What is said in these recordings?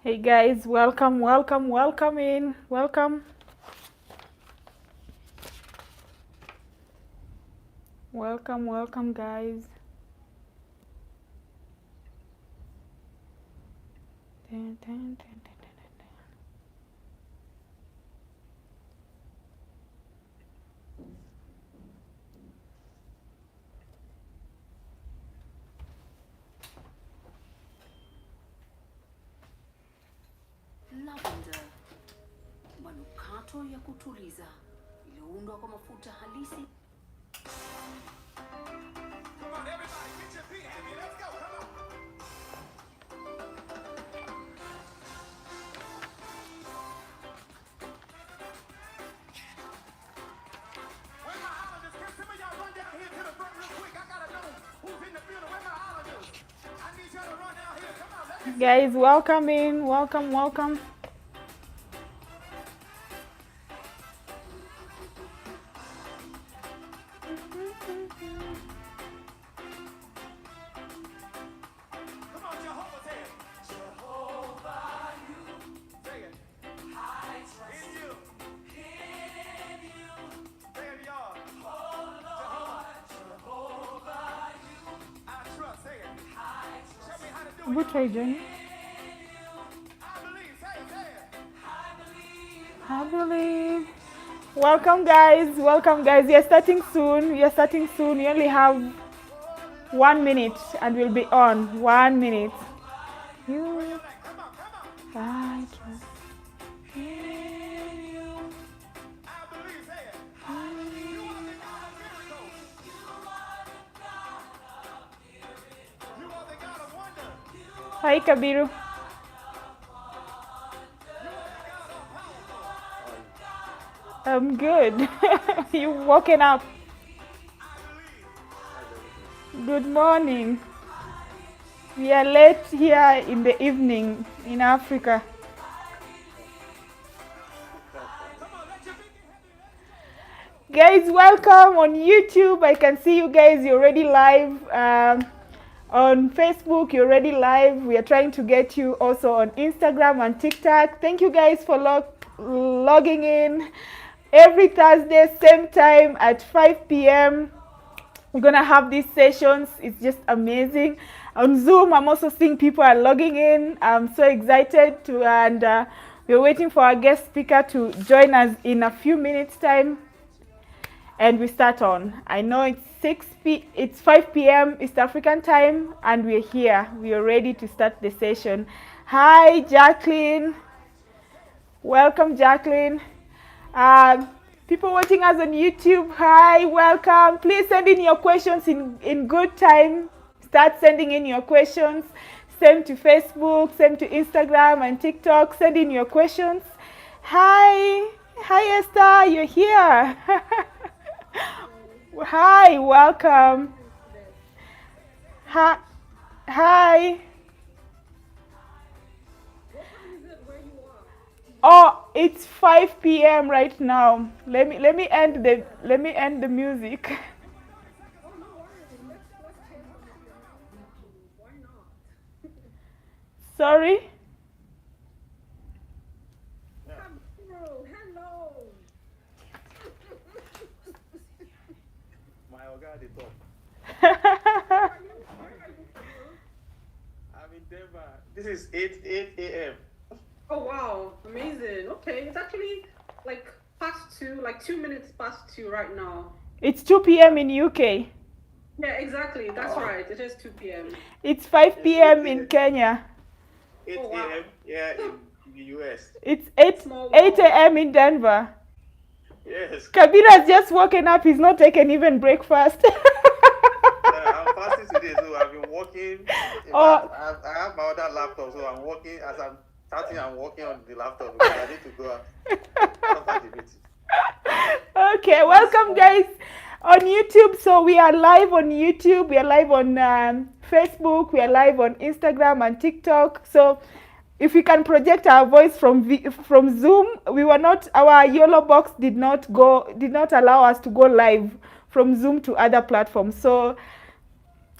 Hey guys, welcome, welcome, welcome in, welcome. Welcome, welcome guys. Dun, dun, dun, dun, dun, dun. Lavender, manukato ya kutuliza iliyoundwa kwa mafuta halisi. Come on, everybody, get your feet to me. Let's go. Come on. Where my islanders? Can some of y'all run down here to the front real quick? I gotta know who's in the building. Where my islanders? I need y'all to run down here. Come on, let me. Guys, welcome in, welcome, welcome. Come on, Jehovah's head. Jehovah, you. Say it. I trust in you. In you. Say it, y'all. Oh, Lord. Jehovah, you. I trust. Say it. I trust. Show me how to do it. Good try, Johnny. I believe. Say it. Say it. I believe. I believe. Welcome guys, welcome guys. We are starting soon. We are starting soon. We only have 1 minute and we'll be on. 1 minute. You, Come on, come on. I trust in you. I believe. Say it. I believe. You are the God of miracles. You are the God of miracles. You are the God of wonder. Hi Kabiru. You are the God of powerful. I'm good. You woken up. I believe. Good morning. We are late here in the evening in Africa. Come on, let your feet get heavy. Guys, welcome on YouTube. I can see you guys. You're already live. On Facebook, you're already live. We are trying to get you also on Instagram and TikTok. Thank you guys for logging in. Every Thursday, same time at 5 p.m. We're gonna have these sessions. It's just amazing. On Zoom, I'm also seeing people are logging in. I'm so excited to, and we're waiting for our guest speaker to join us in a few minutes time. And we start on. I know it's 5 p.m. East African time, and we're here. We are ready to start the session. Hi, Jacqueline. Welcome, Jacqueline. People watching us on YouTube, hi, welcome. Please send in your questions in good time. Start sending in your questions. Send to Facebook, send to Instagram and TikTok. Send in your questions. Hi, Esther, you're here. Hi, welcome. Hi. Oh, it's 5 p.m. right now. Let me end the music. Sorry. Hello. My Oga at the top. I'm in Denver. This is 8 a.m. Oh wow, amazing. Okay, it's actually like past 2, like 2 minutes past 2 right now. It's 2 p.m. in UK. Yeah, exactly. That's right. It is 2 p.m. It's 5 p.m. in Kenya. 8 Oh, wow. a.m. Yeah, in the US. It's 8 Small 8 world. a.m. in Denver. Yes. Kabira's just woken up. He's not taken even breakfast. I'm fasting today, so I've been working. In Oh. fact, I have my other laptop, so I'm working. As I'm starting, I'm working on the laptop because I need to go after the meeting. Okay, welcome guys on YouTube. So we are live on YouTube. We are live on Facebook. We are live on Instagram and TikTok. So if we can project our voice from Zoom, our YOLO box did not allow us to go live from Zoom to other platforms. So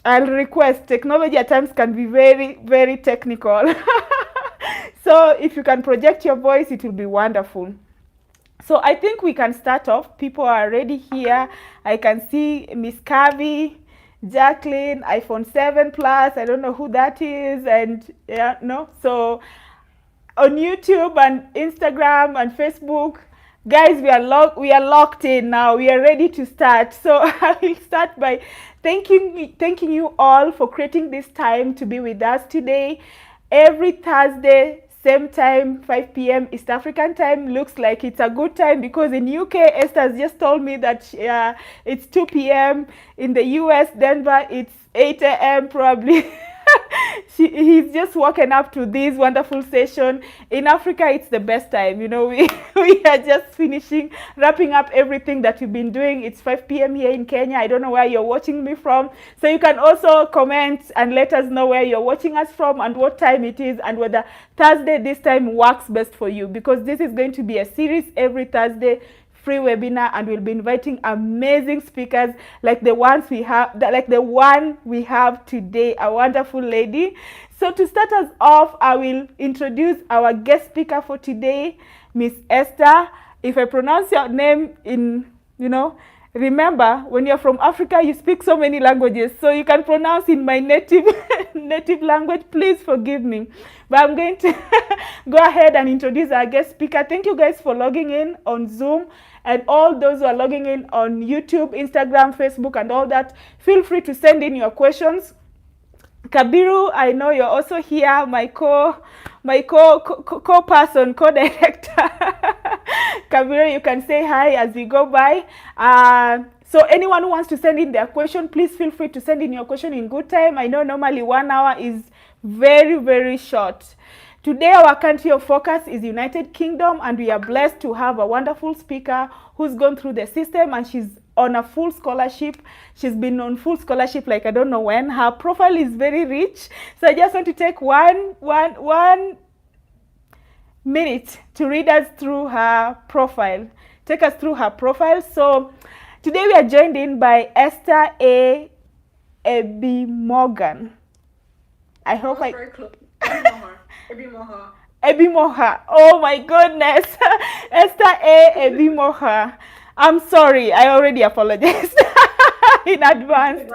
I'll request, technology at times can be very, very technical. So if you can project your voice, it will be wonderful. So I think we can start off. People are already here. I can see Miss Kavi, Jacqueline, iPhone 7 Plus. I don't know who that is. And yeah, no. So on YouTube and Instagram and Facebook, guys, we are locked in now. We are ready to start. So I will start by thanking you all for creating this time to be with us today. Every Thursday, same time, 5 p.m. East African time. Looks like it's a good time because in UK, Esther has just told me that it's 2 p.m. In the US, Denver, it's 8 a.m. probably. He's just woken up to this wonderful session. In Africa, it's the best time. You know, we are just wrapping up everything that we've been doing. It's 5 p.m. here in Kenya. I don't know where you're watching me from. So you can also comment and let us know where you're watching us from and what time it is and whether Thursday this time works best for you, because this is going to be a series every Thursday, free webinar, and we'll be inviting amazing speakers like the one we have today, a wonderful lady. So to start us off, I will introduce our guest speaker for today, Miss Esther. If I pronounce your name remember, when you're from Africa, you speak so many languages, so you can pronounce in my native language. Please forgive me. But I'm going to go ahead and introduce our guest speaker. Thank you guys for logging in on Zoom, and all those who are logging in on YouTube, Instagram, Facebook, and all that. Feel free to send in your questions. Kabiru, I know you're also here, my co-person, co-director. Kabiru, you can say hi as we go by. So anyone who wants to send in their question, please feel free to send in your question in good time. I know normally 1 hour is very, very short. Today, our country of focus is United Kingdom, and we are blessed to have a wonderful speaker who's gone through the system, and she's on a full scholarship. She's been on full scholarship like I don't know when. Her profile is very rich. So I just want to take one minute to read us through her profile. Take us through her profile. So today we are joined in by Esther A. Ebimogan. I hope I... Very close. Ebimoha. Ebimoha. Oh my goodness. Esther A. Ebimoha. I'm sorry. I already apologized in advance.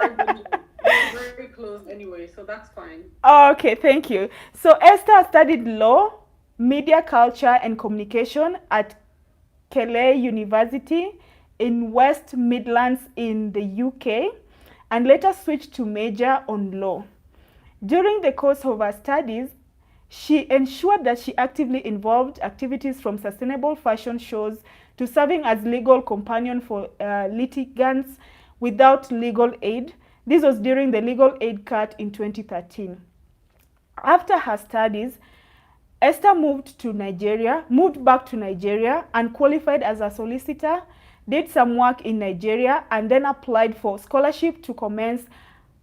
Very close anyway, so that's fine. Okay, thank you. So Esther studied law, media culture and communication at Calais University in West Midlands in the UK, and later switched to major on law. During the course of her studies, she ensured that she actively involved activities from sustainable fashion shows to serving as legal companion for litigants without legal aid. This was during the legal aid cut in 2013. After her studies, Esther moved back to Nigeria and qualified as a solicitor, did some work in Nigeria, and then applied for scholarship to commence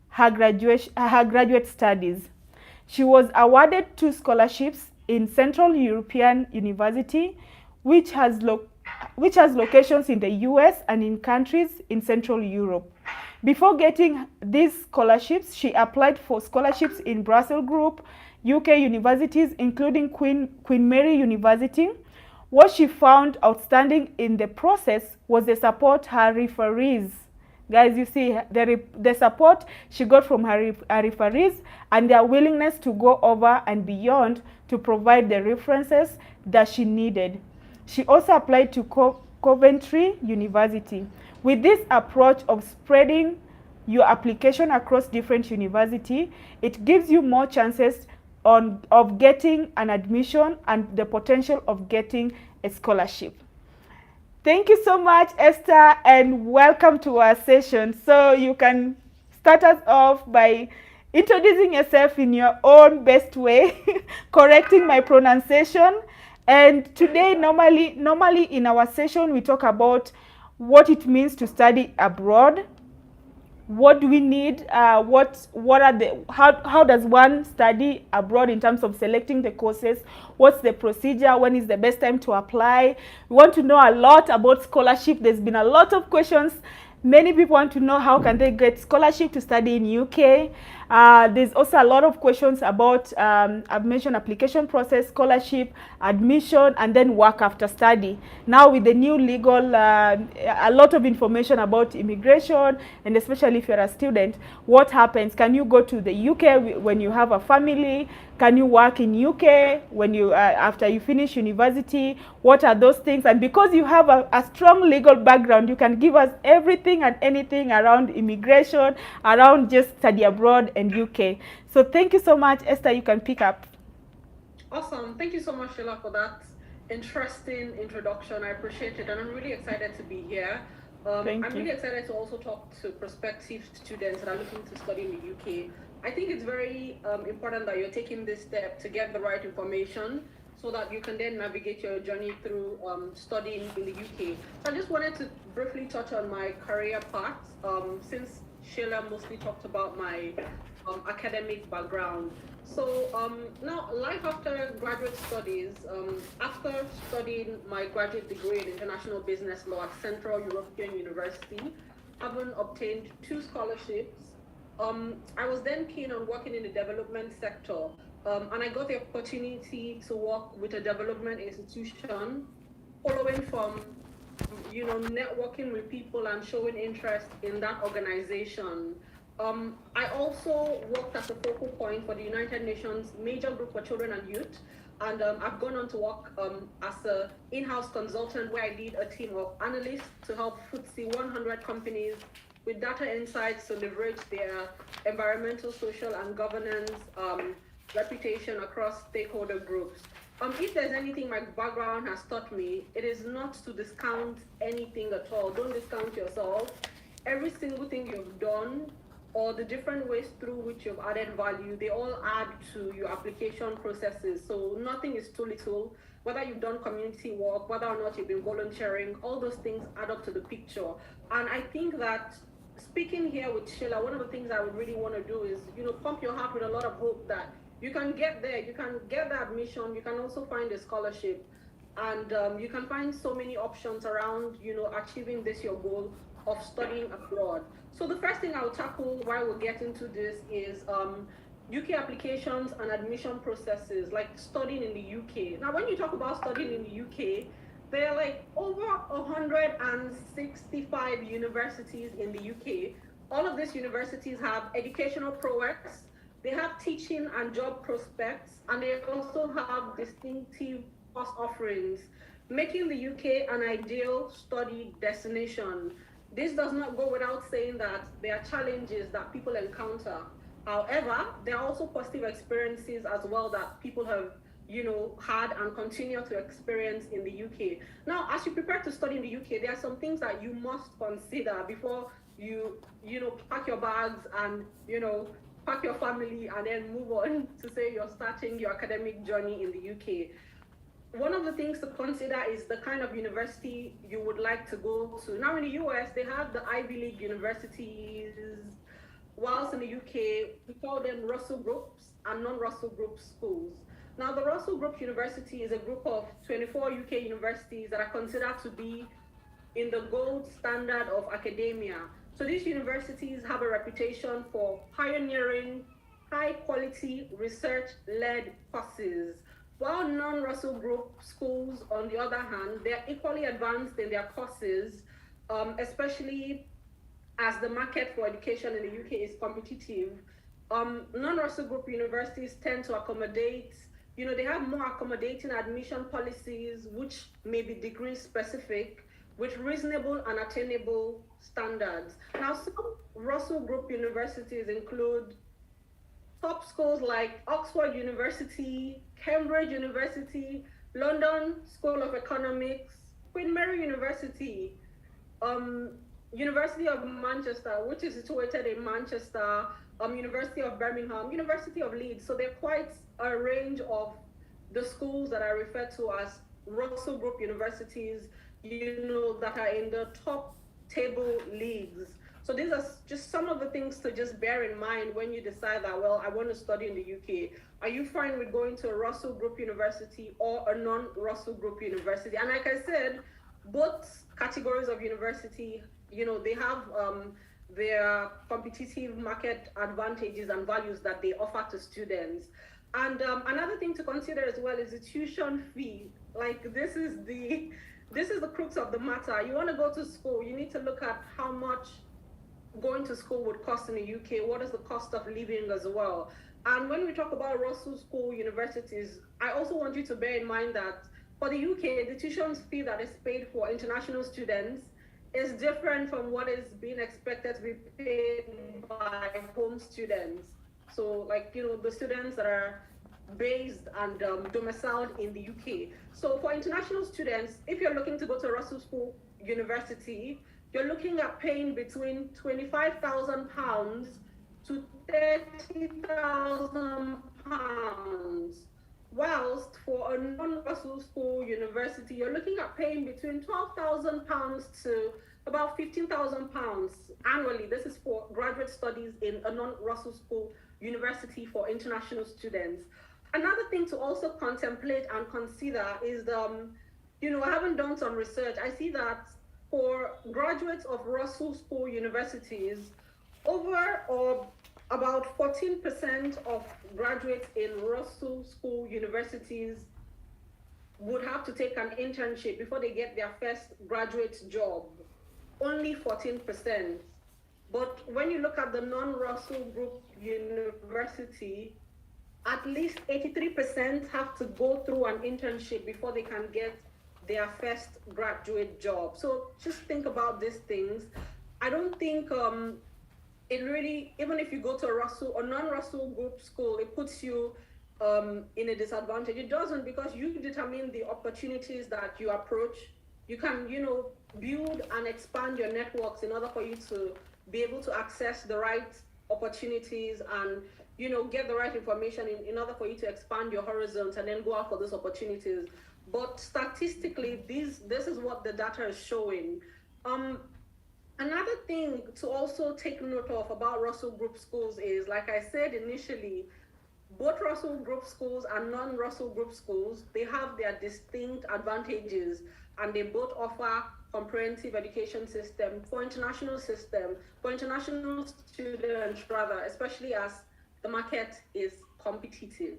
her graduate studies. She was awarded 2 scholarships in Central European University, which has locations in the US and in countries in Central Europe. Before getting these scholarships, she applied for scholarships in Brussels Group, UK universities, including Queen Mary University. What she found outstanding in the process was the support her referees. Guys, you see the support she got from her referees and their willingness to go over and beyond to provide the references that she needed. She also applied to Coventry University. With this approach of spreading your application across different universities, it gives you more chances of getting an admission and the potential of getting a scholarship. Thank you so much, Esther, and welcome to our session. So you can start us off by introducing yourself in your own best way, correcting my pronunciation. And today, normally in our session, we talk about what it means to study abroad. What do we need? How does one study abroad in terms of selecting the courses? What's the procedure? When is the best time to apply? We want to know a lot about scholarship. There's been a lot of questions. Many people want to know how can they get scholarship to study in UK. There's also a lot of questions about, I've mentioned application process, scholarship, admission, and then work after study. Now with the new legal, a lot of information about immigration, and especially if you're a student, what happens? Can you go to the UK when you have a family? Can you work in UK when you after you finish university? What are those things? And because you have a strong legal background, you can give us everything and anything around immigration, around just study abroad and UK. So thank you so much, Esther. You can pick up. Awesome. Thank you so much, Sheila, for that interesting introduction. I appreciate it, and I'm really excited to be here. Thank I'm you. really excited to also talk to prospective students that are looking to study in the UK. I think it's very important that you're taking this step to get the right information so that you can then navigate your journey through studying in the UK. I just wanted to briefly touch on my career path, since Sheila mostly talked about my academic background. So now, life after graduate studies, after studying my graduate degree in international business law at Central European University, having obtained 2 scholarships, I was then keen on working in the development sector, and I got the opportunity to work with a development institution, following from networking with people and showing interest in that organization. I also worked as a focal point for the United Nations Major Group for Children and Youth, and I've gone on to work as an in-house consultant where I lead a team of analysts to help FTSE 100 companies with data insights to leverage their environmental, social, and governance reputation across stakeholder groups. If there's anything my background has taught me, it is not to discount anything at all. Don't discount yourself. Every single thing you've done, or the different ways through which you've added value, they all add to your application processes. So nothing is too little. Whether you've done community work, whether or not you've been volunteering, all those things add up to the picture. And I think that speaking here with Sheila, one of the things I would really want to do is, pump your heart with a lot of hope that you can get there, you can get the admission, you can also find a scholarship, and you can find so many options around, achieving this, your goal of studying abroad. So the first thing I'll tackle while we get into this is UK applications and admission processes, like studying in the UK. Now, when you talk about studying in the UK, there are like over 165 universities in the UK. All of these universities have educational programs, they have teaching and job prospects, and they also have distinctive course offerings, making the UK an ideal study destination. This does not go without saying that there are challenges that people encounter. However, there are also positive experiences as well that people have, had and continue to experience in the UK. Now, as you prepare to study in the UK, there are some things that you must consider before you, pack your bags and, pack your family and then move on to say you're starting your academic journey in the UK. One of the things to consider is the kind of university you would like to go to. Now in the US, they have the Ivy League universities, whilst in the UK, we call them Russell Groups and non-Russell Group schools. Now the Russell Group University is a group of 24 UK universities that are considered to be in the gold standard of academia. So these universities have a reputation for pioneering high quality research-led courses. While non-Russell Group schools, on the other hand, they're equally advanced in their courses, especially as the market for education in the UK is competitive. Non-Russell Group universities tend to accommodate, they have more accommodating admission policies, which may be degree specific, with reasonable and attainable standards. Now, some Russell Group universities include top schools like Oxford University, Cambridge University, London School of Economics, Queen Mary University, University of Manchester, which is situated in Manchester, University of Birmingham, University of Leeds. So they're quite a range of the schools that I refer to as Russell Group universities, that are in the top table leagues. So these are just some of the things to just bear in mind when you decide that, well, I want to study in the UK. Are you fine with going to a Russell Group university or a non-Russell Group university? And like I said, both categories of university, they have their competitive market advantages and values that they offer to students. And another thing to consider as well is the tuition fee. Like this is the crux of the matter. You want to go to school, you need to look at how much going to school would cost in the UK. What is the cost of living as well? And when we talk about Russell School universities, I also want you to bear in mind that for the UK, the tuition fee that is paid for international students is different from what is being expected to be paid by home students. So, like, the students that are based and domiciled in the UK. So, for international students, if you're looking to go to Russell School University, you're looking at paying between £25,000 to £30,000. Whilst for a non-Russell School university, you're looking at paying between £12,000 to about £15,000 annually. This is for graduate studies in a non-Russell School university for international students. Another thing to also contemplate and consider is, I haven't done some research. I see that for graduates of Russell School universities, over or about 14% of graduates in Russell School universities would have to take an internship before they get their first graduate job. Only 14%. But when you look at the non-Russell Group university, at least 83% have to go through an internship before they can get their first graduate job. So just think about these things. I don't think it really, even if you go to a Russell or non-Russell Group school, it puts you in a disadvantage. It doesn't, because you determine the opportunities that you approach. You can, build and expand your networks in order for you to be able to access the right opportunities and, get the right information in order for you to expand your horizons and then go out for those opportunities. But statistically, this is what the data is showing. Another thing to also take note of about Russell Group schools is, like I said initially, both Russell Group schools and non-Russell Group schools, they have their distinct advantages, and they both offer comprehensive education system for international students rather, especially as the market is competitive.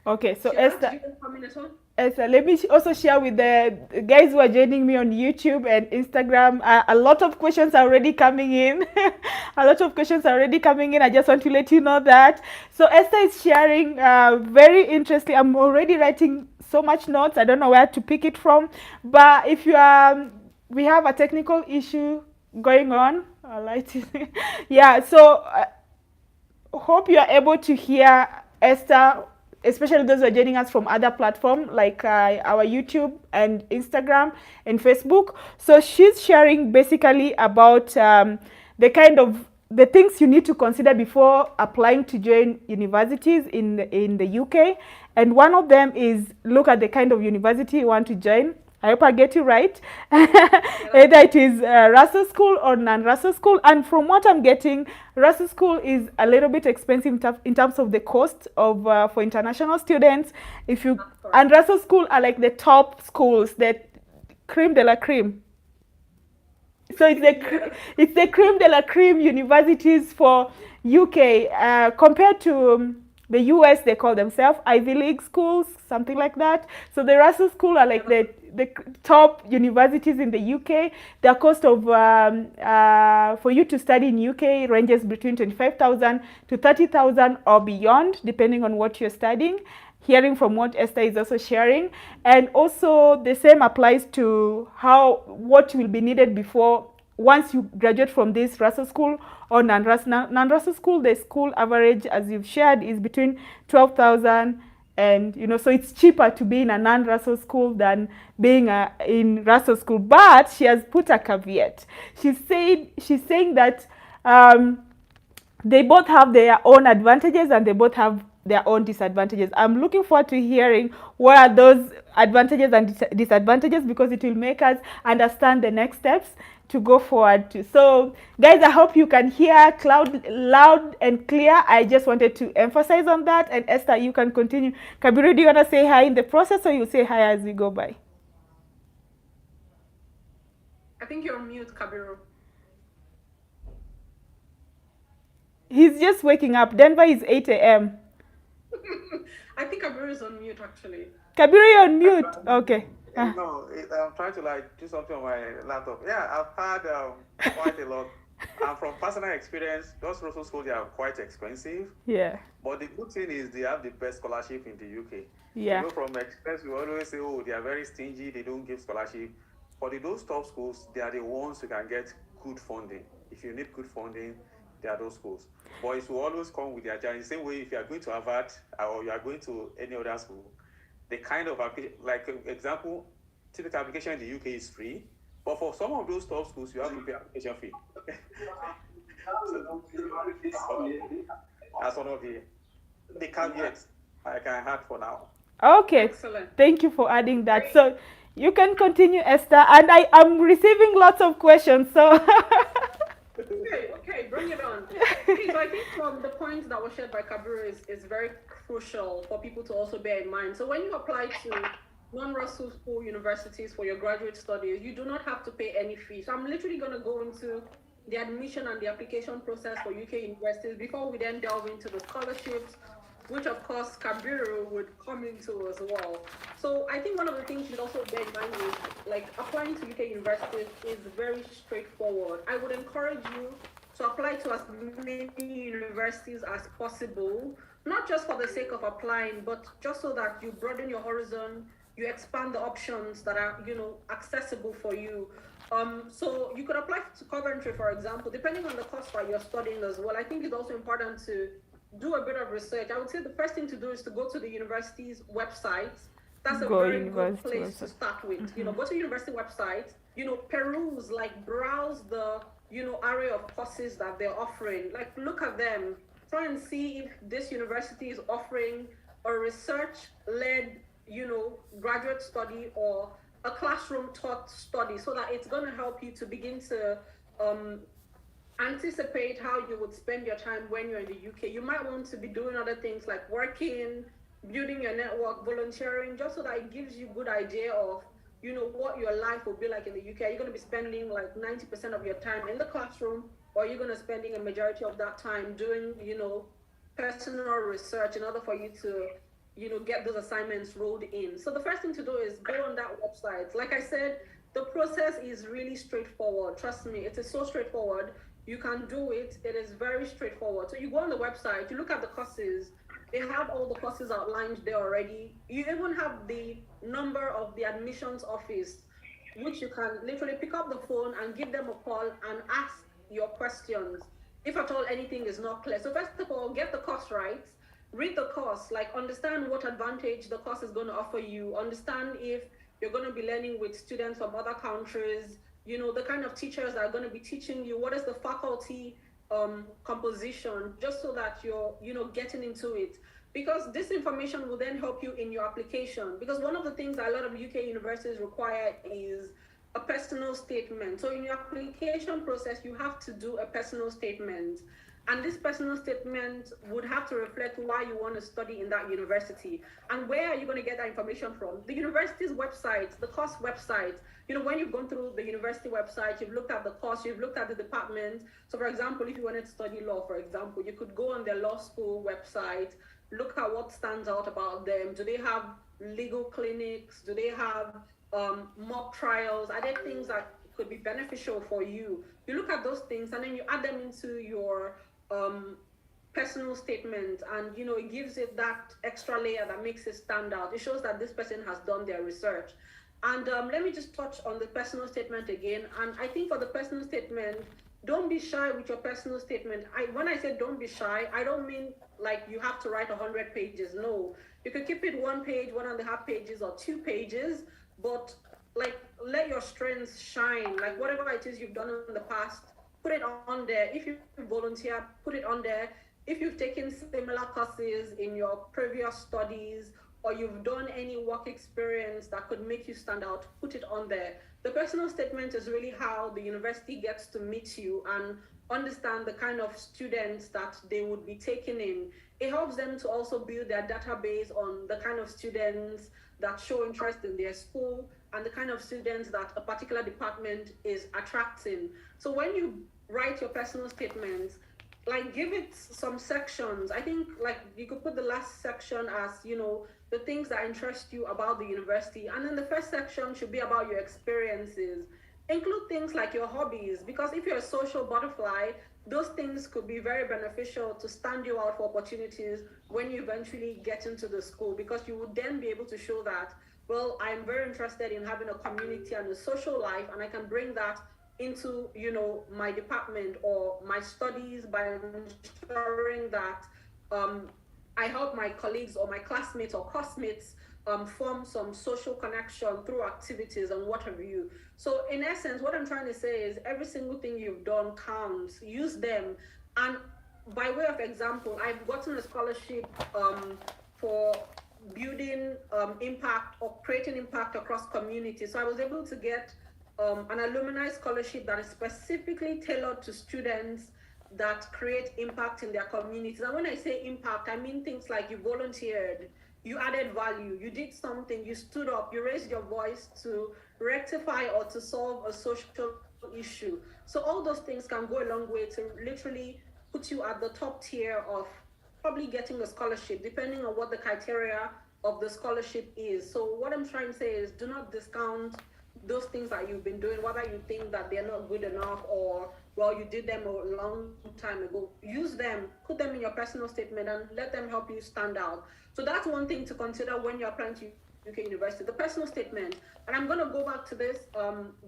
Okay, so Should Esther, you comment at all? Esther, let me also share with the guys who are joining me on YouTube and Instagram. A lot of questions are already coming in. A lot of questions are already coming in. I just want to let you know that. So Esther is sharing very interesting. I'm already writing so much notes. I don't know where to pick it from. But if you are, we have a technical issue going on. I'll light it. Yeah, so hope you are able to hear Esther, especially those who are joining us from other platforms like our YouTube and Instagram and Facebook. So she's sharing basically about the things you need to consider before applying to join universities in the UK. And one of them is look at the kind of university you want to join. I hope I get you right. Either it is Russell School or non-Russell School. And from what I'm getting, Russell School is a little bit expensive in terms of the cost of for international students. And Russell School are like the top schools, the creme de la creme. So it's the creme de la creme universities for UK compared to the US. They call themselves Ivy League schools, something like that. So the Russell School are like the top universities in the UK. The cost of for you to study in UK ranges between 25,000 to 30,000 or beyond, depending on what you're studying. Hearing from what Esther is also sharing, and also the same applies to what will be needed before once you graduate from this Russell School or non-Russell School. The school average, as you've shared, is between 12,000, and so it's cheaper to be in a non-Russell School than being in Russell School. But she has put a caveat. She's saying that they both have their own advantages and they both have their own disadvantages. I'm looking forward to hearing what are those advantages and disadvantages, because it will make us understand the next steps to go forward to. So guys, I hope you can hear loud and clear. I just wanted to emphasize on that. And Esther, you can continue. Kabiru, do you want to say hi in the process, or you say hi as we go by? I think you're on mute, Kabiru. He's just waking up. Denver is 8 a.m. I think Kabir is on mute actually. Kabir, you're on mute. Okay. No, I'm trying to like do something on my laptop. Yeah, I've had quite a lot. And from personal experience, those Russell schools, they are quite expensive. Yeah. But the good thing is they have the best scholarship in the UK. Yeah. You know, from experience, we always say, oh, they are very stingy, they don't give scholarship. But in those top schools, they are the ones who can get good funding. If you need good funding, they are those schools. But it will always come with their challenge. The same way, if you are going to Harvard or you are going to any other school, the kind of like example, typical application in the UK is free. But for some of those top schools, you have to pay application fee. That's one of the caveats I can add for now. Okay. Excellent. Thank you for adding that. So you can continue, Esther. And I am receiving lots of questions. So Okay, bring it on. Okay, so I think the points that were shared by Kabir is very crucial for people to also bear in mind. So when you apply to non-Russell School universities for your graduate studies, you do not have to pay any fees. So I'm literally going to go into the admission and the application process for UK universities before we then delve into the scholarships, which of course Kabir would come into as well. So I think one of the things you'd also bear in mind is like applying to UK universities is very straightforward. I would encourage you to apply to as many universities as possible, not just for the sake of applying, but just so that you broaden your horizon, you expand the options that are, accessible for you. So you could apply to Coventry, for example, depending on the course that you're studying as well. I think it's also important to do a bit of research. I would say the first thing to do is to go to the university's websites. That's a very good place to start with. Mm-hmm. Go to university websites, peruse, like browse the, array of courses that they're offering. Like look at them, try and see if this university is offering a research-led, graduate study or a classroom taught study, so that it's going to help you to begin to anticipate how you would spend your time when you're in the UK. You might want to be doing other things like working, building your network, volunteering, just so that it gives you a good idea of, what your life will be like in the UK. Are you going to be spending like 90% of your time in the classroom, or are you going to spending a majority of that time doing, personal research in order for you to, get those assignments rolled in? So the first thing to do is go on that website. Like I said, the process is really straightforward. Trust me, it is so straightforward. You can do it. It is very straightforward. So you go on the website, you look at the courses. They have all the courses outlined there already. You even have the number of the admissions office, which you can literally pick up the phone and give them a call and ask your questions if at all anything is not clear. So first of all, get the course right. Read the course, like understand what advantage the course is going to offer you. Understand if you're going to be learning with students from other countries, the kind of teachers that are going to be teaching you, what is the faculty composition, just so that you're, getting into it. Because this information will then help you in your application. Because one of the things that a lot of UK universities require is a personal statement. So in your application process, you have to do a personal statement. And this personal statement would have to reflect why you want to study in that university. And where are you going to get that information from? The university's website, the course website. When you've gone through the university website, you've looked at the course, you've looked at the department. So for example, if you wanted to study law, for example, you could go on their law school website, look at what stands out about them. Do they have legal clinics? Do they have mock trials? Are there things that could be beneficial for you? You look at those things and then you add them into your personal statement, and it gives it that extra layer that makes it stand out. It shows that this person has done their research. And let me just touch on the personal statement again. And I think for the personal statement, don't be shy with your personal statement. When I say don't be shy, I don't mean like you have to write 100 pages. No, you could keep it 1 page, 1.5 pages, or 2 pages, but like let your strengths shine. Like whatever it is you've done in the past, put it on there. If you volunteer, put it on there. If you've taken similar courses in your previous studies, or you've done any work experience that could make you stand out, put it on there. The personal statement is really how the university gets to meet you and understand the kind of students that they would be taking in. It helps them to also build their database on the kind of students that show interest in their school and the kind of students that a particular department is attracting. So when you write your personal statements, like give it some sections. I think like you could put the last section as, you know, the things that interest you about the university, and then the first section should be about your experiences. Include things like your hobbies, because if you're a social butterfly, those things could be very beneficial to stand you out for opportunities when you eventually get into the school, because you would then be able to show that, well, I'm very interested in having a community and a social life, and I can bring that into, you know, my department or my studies by ensuring that um, I help my colleagues or my classmates or classmates form some social connection through activities and what have you. So in essence, what I'm trying to say is every single thing you've done counts. Use them. And by way of example, I've gotten a scholarship for building impact or creating impact across communities. So I was able to get an alumni scholarship that is specifically tailored to students that create impact in their communities. And when I say impact, I mean things like you volunteered, you added value, you did something, you stood up, you raised your voice to rectify or to solve a social issue. So all those things can go a long way to literally put you at the top tier of probably getting a scholarship, depending on what the criteria of the scholarship is. So what I'm trying to say is do not discount those things that you've been doing, whether you think that they're not good enough or, well, you did them a long time ago. Use them, put them in your personal statement, and let them help you stand out. So that's one thing to consider when you're applying to UK University, the personal statement. And I'm going to go back to this,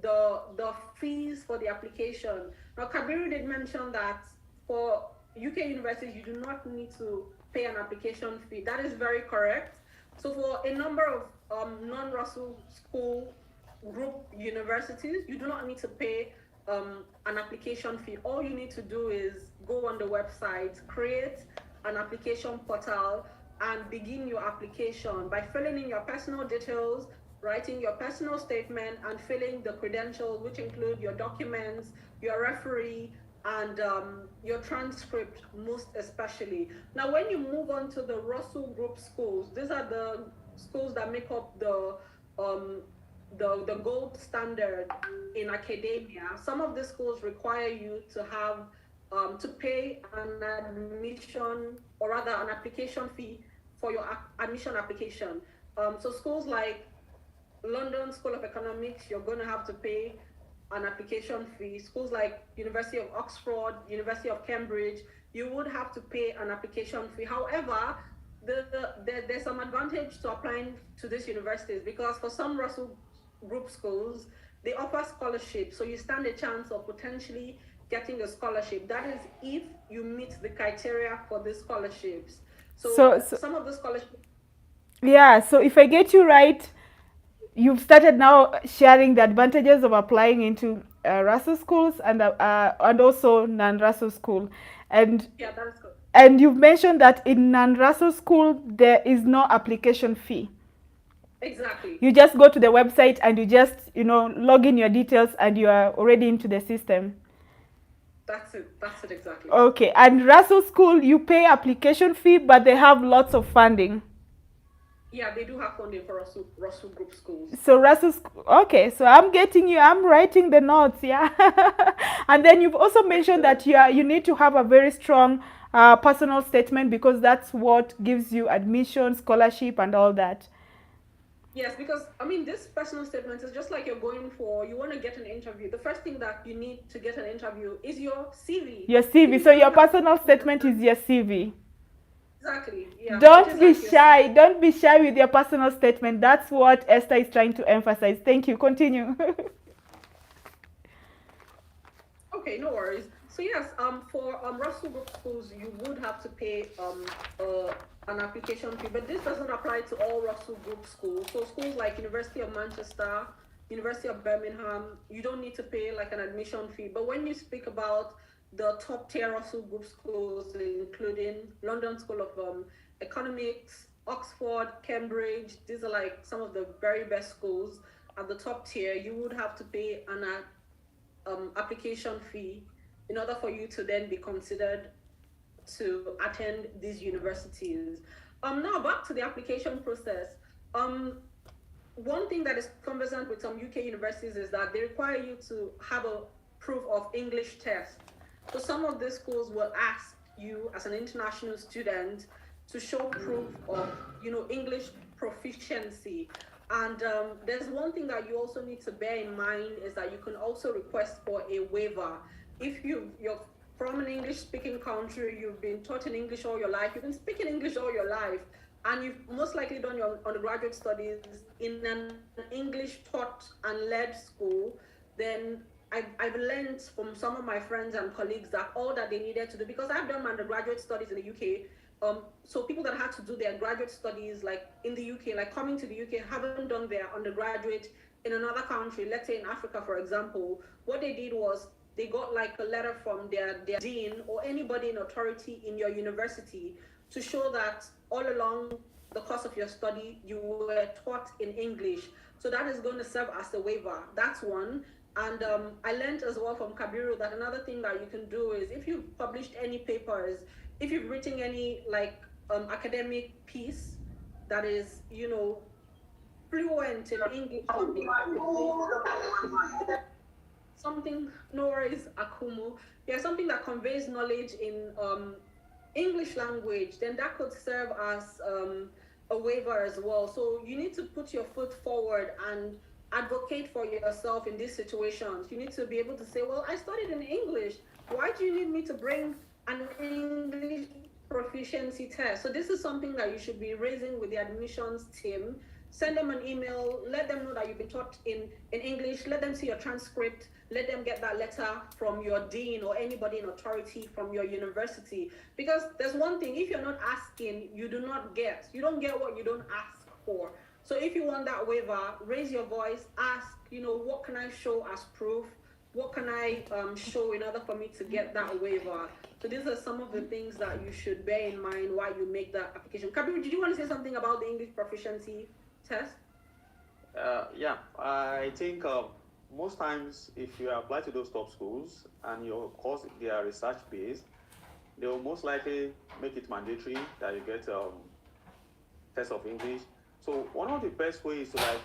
the fees for the application. Now, Kabiru did mention that for UK universities, you do not need to pay an application fee. That is very correct. So for a number of non-Russell school group universities, you do not need to pay an application fee. All you need to do is go on the website, create an application portal, and begin your application by filling in your personal details, writing your personal statement, and filling the credentials, which include your documents, your referee, and your transcript, most especially. Now, when you move on to the Russell Group schools, these are the schools that make up the gold standard in academia. Some of the schools require you to have to pay an admission, or rather an application fee for your admission application. So schools like London School of Economics, you're going to have to pay an application fee. Schools like University of Oxford, University of Cambridge, you would have to pay an application fee. However, there's some advantage to applying to these universities, because for some Russell Group schools, they offer scholarships. So you stand a chance of potentially getting a scholarship. That is if you meet the criteria for the scholarships. So some of the scholarships. Yeah, so if I get you right, you've started now sharing the advantages of applying into Russell schools and also non-Russell school. And Yeah, that's good. and you've mentioned that in non-Russell school, there is no application fee. Exactly. You just go to the website and you just, log in your details and you are already into the system. That's it exactly. Okay, and Russell School, you pay application fee, but they have lots of funding. Yeah, they do have funding for Russell Group schools. So okay, so I'm getting you, I'm writing the notes, yeah. And then you've also mentioned that you need to have a very strong personal statement, because that's what gives you admission, scholarship, and all that. Yes, because I mean, this personal statement is just like you want to get an interview. The first thing that you need to get an interview is your CV. Your CV. So your personal statement is your CV. Exactly. Yeah. Don't be shy. Don't be shy with your personal statement. That's what Esther is trying to emphasize. Thank you. Continue. Okay, no worries. So yes, for Russell Group schools, you would have to pay an application fee, but this doesn't apply to all Russell Group schools. So schools like University of Manchester, University of Birmingham, you don't need to pay like an admission fee. But when you speak about the top tier Russell Group schools, including London School of Economics, Oxford, Cambridge, these are like some of the very best schools at the top tier, you would have to pay an application fee in order for you to then be considered to attend these universities. Now back to the application process. One thing that is conversant with some UK universities is that they require you to have a proof of English test. So some of these schools will ask you as an international student to show proof of, English proficiency. And there's one thing that you also need to bear in mind is that you can also request for a waiver. If you're from an English speaking country, you've been taught in English all your life, you've been speaking English all your life, and you've most likely done your undergraduate studies in an English taught and led school, then I've learned from some of my friends and colleagues that all that they needed to do, because I've done my undergraduate studies in the UK. So people that had to do their graduate studies like in the UK, like coming to the UK, haven't done their undergraduate in another country, let's say in Africa, for example. What they did was they got like a letter from their dean or anybody in authority in your university to show that all along the course of your study, you were taught in English. So that is going to serve as a waiver. That's one. And I learned as well from Kabiru that another thing that you can do is if you've published any papers, if you've written any like academic piece that is, fluent in English, something, no worries, Akumu. Yeah, something that conveys knowledge in English language, then that could serve as a waiver as well. So you need to put your foot forward and advocate for yourself in these situations. You need to be able to say, well, I studied in English. Why do you need me to bring an English proficiency test? So this is something that you should be raising with the admissions team. Send them an email, let them know that you've been taught in English, let them see your transcript, let them get that letter from your dean or anybody in authority from your university. Because there's one thing, if you're not asking, you do not get. You don't get what you don't ask for. So if you want that waiver, raise your voice, ask, what can I show as proof? What can I show in order for me to get that waiver? So these are some of the things that you should bear in mind while you make that application. Kabiru, did you want to say something about the English proficiency test? Yeah, I think most times if you apply to those top schools and your course they are research based, they will most likely make it mandatory that you get test of English. So one of the best ways to like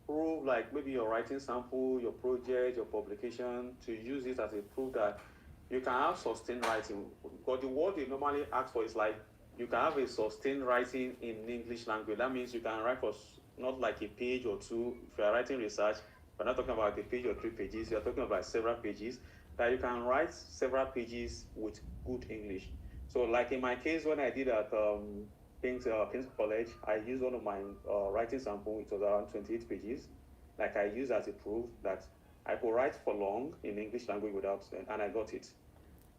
prove like maybe your writing sample, your project, your publication, to use it as a proof that you can have sustained writing. Because the word they normally ask for is like you can have a sustained writing in English language. That means you can write for not like a page or two. If you are writing research, we're not talking about a page or 3 pages. You're talking about several pages. That you can write several pages with good English. So like in my case, when I did at King's College, I used one of my writing sample. It was around 28 pages. Like I used as a proof that I could write for long in English language without, and I got it.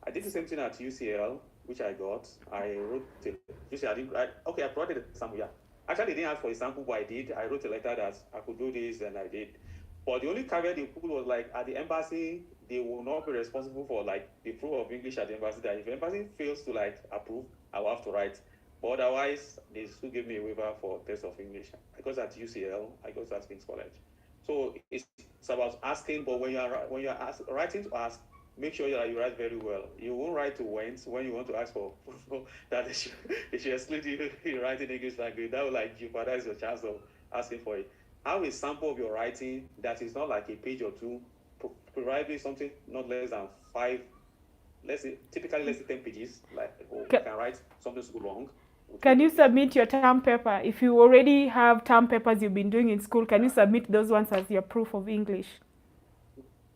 I did the same thing at UCL, which I got. I wrote I provided a sample. Yeah, actually, they didn't ask for a sample, but I did. I wrote a letter that I could do this, and I did. But the only caveat they put was like at the embassy, they will not be responsible for like the proof of English at the embassy. That if the embassy fails to like approve, I will have to write. But otherwise, they still give me a waiver for test of English. I got at UCL, I got at King's College. So it's about asking, but when you're writing to ask, make sure that you write very well. You won't write to went when you want to ask for that they should exclude you in writing English language. That will like jeopardize your chance of asking for it. Have a sample of your writing that is not like a page or two, preferably something not less than 5, let's say typically less than 10 pages. Like you can write something so long. Can you submit your term paper? If you already have term papers you've been doing in school, can you submit those ones as your proof of English?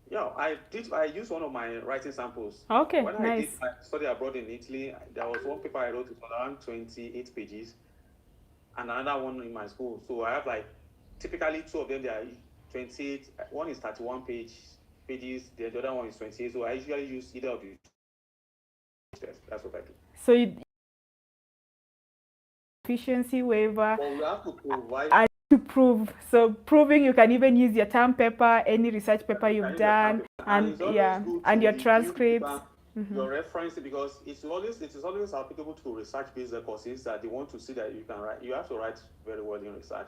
Yeah, I used one of my writing samples. Okay, when nice. I did my study abroad in Italy, there was one paper I wrote, it was around 28 pages, and another one in my school. So I have like, typically 2 of them, they are 28, one is 31 pages, the other one is 28, so I usually use either of the that's what I do. So efficiency waiver. Well, we have to provide And to prove, so proving you can even use your term paper, any research paper you've done, and yeah, and your transcripts. Your reference, because it is always applicable to research-based courses that they want to see that you can write. You have to write very well in research.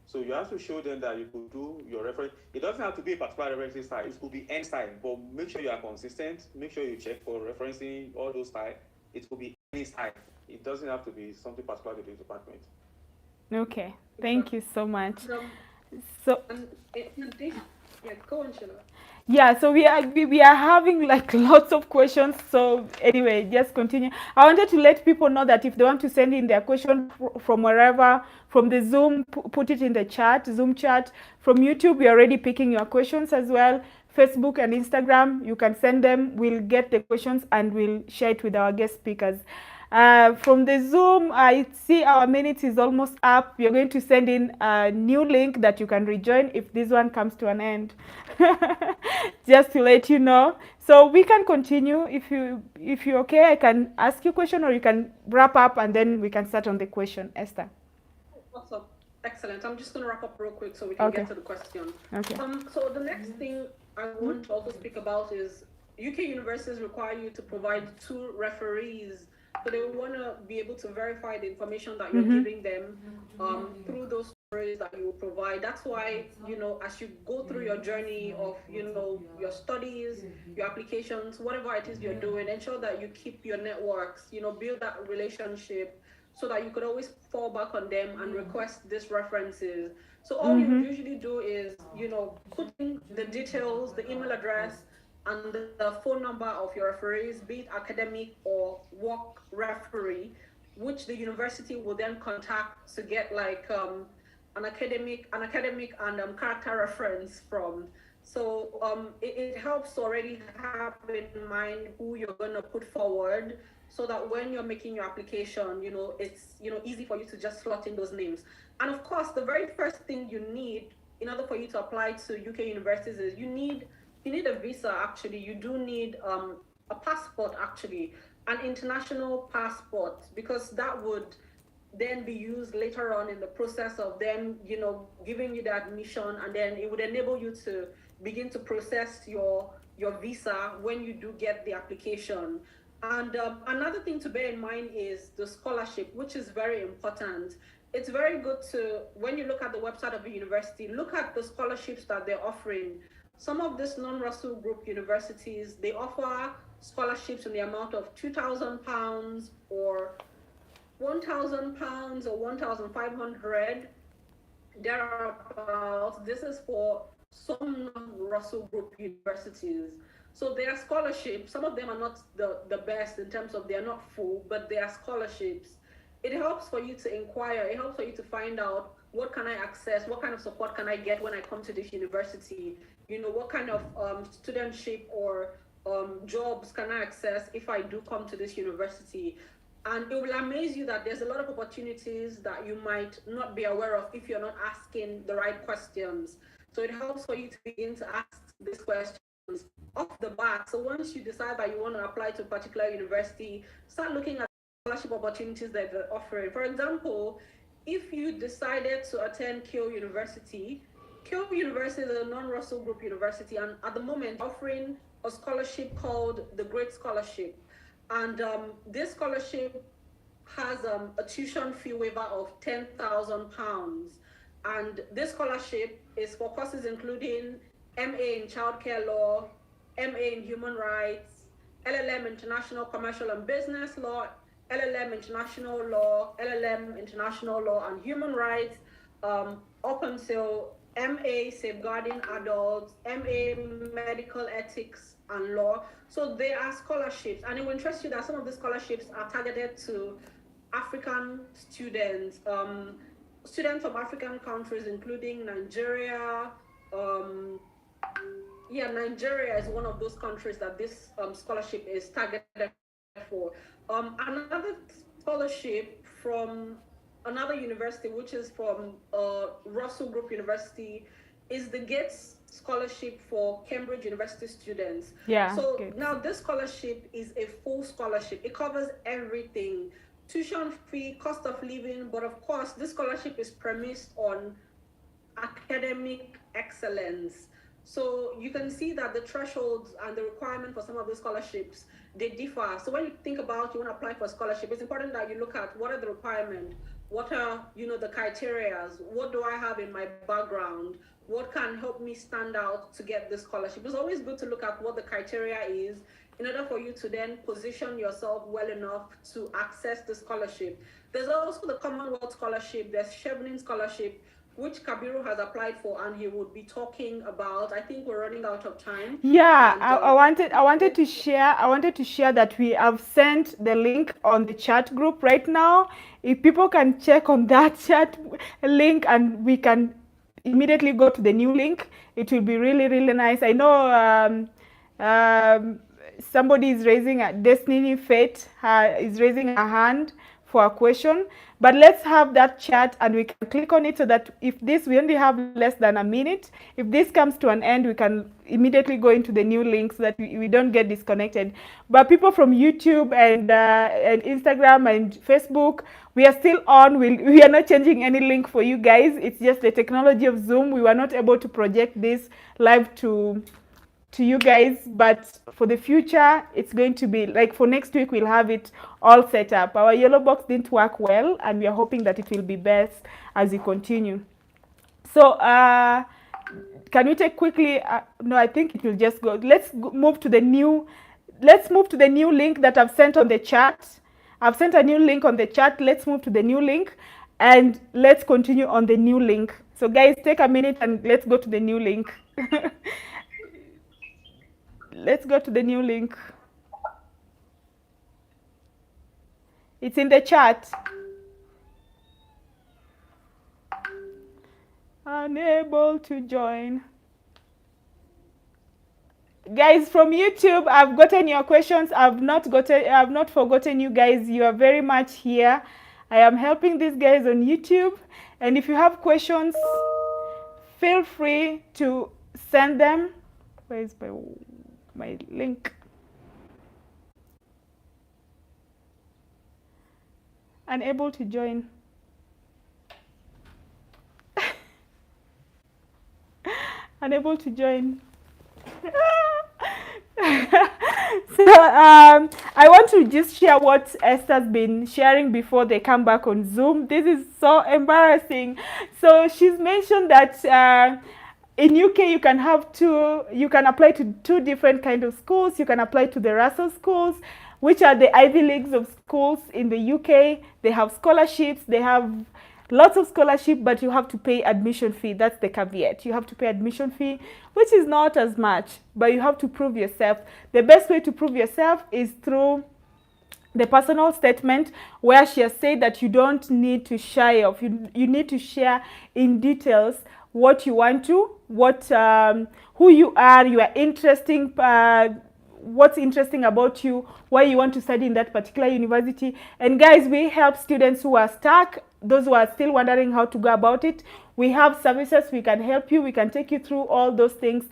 So you have to show them that you could do your reference. It doesn't have to be a particular referencing style. It could be any style, but make sure you are consistent. Make sure you check for referencing all those styles. It could be any style. It doesn't have to be something particular to the department. Okay, thank you so much. So yeah, go on, Sheila. Yeah, so we are having like lots of questions. So anyway, just continue. I wanted to let people know that if they want to send in their question from wherever, from the Zoom, put it in the chat, Zoom chat. From YouTube, we're already picking your questions as well. Facebook and Instagram, you can send them. We'll get the questions and we'll share it with our guest speakers. From the Zoom, I see our minutes is almost up. We are going to send in a new link that you can rejoin if this one comes to an end. Just to let you know. So we can continue. If you're okay, I can ask you a question, or you can wrap up and then we can start on the question, Esther. Awesome. Excellent. I'm just going to wrap up real quick so we can get to the question. Okay. So the next thing I want to also speak about is UK universities require you to provide 2 referees. So they want to be able to verify the information that you're giving them through those stories that you will provide. That's why, as you go through your journey of, your studies, your applications, whatever it is you're doing, ensure that you keep your networks, build that relationship, so that you could always fall back on them and request these references. So all you usually do is, put in the details, the email address, and the phone number of your referees, be it academic or work referee, which the university will then contact to get like an academic and character reference from. So it helps to already have in mind who you're going to put forward, so that when you're making your application, it's easy for you to just slot in those names. And of course, the very first thing you need in order for you to apply to UK universities is you need a visa. Actually, you do need a passport, actually, an international passport, because that would then be used later on in the process of them, giving you the admission, and then it would enable you to begin to process your visa when you do get the application. And another thing to bear in mind is the scholarship, which is very important. It's very good to, when you look at the website of the university, look at the scholarships that they're offering. Some of these non-Russell Group universities, they offer scholarships in the amount of £2,000 or £1,000 or 1,500 thereabouts. This is for some non-Russell Group universities. So their scholarships, some of them are not the best in terms of they're not full, but they are scholarships. It helps for you to inquire. It helps for you to find out, what can I access? What kind of support can I get when I come to this university? What kind of studentship or jobs can I access if I do come to this university? And it will amaze you that there's a lot of opportunities that you might not be aware of if you're not asking the right questions. So it helps for you to begin to ask these questions off the bat. So once you decide that you want to apply to a particular university, start looking at scholarship opportunities that they're offering. For example, if you decided to attend Keele University is a non-Russell Group university, and at the moment offering a scholarship called the Great Scholarship. And this scholarship has a tuition fee waiver of £10,000. And this scholarship is for courses including MA in Childcare Law, MA in Human Rights, LLM International Commercial and Business Law, LLM International Law, LLM International Law and Human Rights, up until MA Safeguarding Adults, MA Medical Ethics and Law. So they are scholarships, and it will interest you that some of the scholarships are targeted to African students, students from African countries, including Nigeria. Nigeria is one of those countries that this scholarship is targeted for. Another scholarship from another university, which is from Russell Group University, is the Gates Scholarship for Cambridge University students. Yeah. So Gates. now this scholarship is a full scholarship. It covers everything: tuition fee, cost of living, but of course, this scholarship is premised on academic excellence. So you can see that the thresholds and the requirement for some of the scholarships, they differ. So when you think about you want to apply for a scholarship, it's important that you look at what are the requirements, what are the criteria, what do I have in my background, what can help me stand out to get this scholarship. It's always good to look at what the criteria is in order for you to then position yourself well enough to access the scholarship. There's also the Commonwealth Scholarship, there's Chevening Scholarship, which Kabiru has applied for, and he would be talking about. I think we're running out of time. Yeah, And, I wanted to share that we have sent the link on the chat group right now. If people can check on that chat link and we can immediately go to the new link, it will be really, really nice. I know somebody is raising a Destiny Fate is raising a hand for a question, but let's have that chat and we can click on it so that if this, we only have less than a minute, if this comes to an end, we can immediately go into the new link so that we don't get disconnected. But people from YouTube and Instagram and Facebook, we are still on. We are not changing any link for you guys. It's just the technology of Zoom. We were not able to project this live to you guys, but for the future it's going to be like for next week we'll have it all set up. Our yellow box didn't work well and we are hoping that it will be best as we continue. So can we take quickly no, I think it will just go. Let's move to the new link that I've sent on the chat. I've sent a new link on the chat. Let's move to the new link and let's continue on the new link. So guys, take a minute and let's go to the new link. Let's go to the new link. It's in the chat. Unable to join. Guys from YouTube, I've gotten your questions. I've not forgotten you guys. You are very much here. I am helping these guys on YouTube. And if you have questions, feel free to send them. Where is my link? Unable to join. Unable to join. So I want to just share what Esther's been sharing before they come back on Zoom. This is so embarrassing. So she's mentioned that in UK you can apply to two different kind of schools. You can apply to the Russell schools, which are the Ivy Leagues of schools in the UK. They have scholarships, they have lots of scholarship, but you have to pay admission fee. That's the caveat. You have to pay admission fee, which is not as much, but you have to prove yourself. The best way to prove yourself is through the personal statement, where she has said that you don't need to shy off. You need to share in details what you want to, who you are, your interesting, what's interesting about you, why you want to study in that particular university. And guys, we help students who are stuck, those who are still wondering how to go about it. We have services, we can help you, we can take you through all those things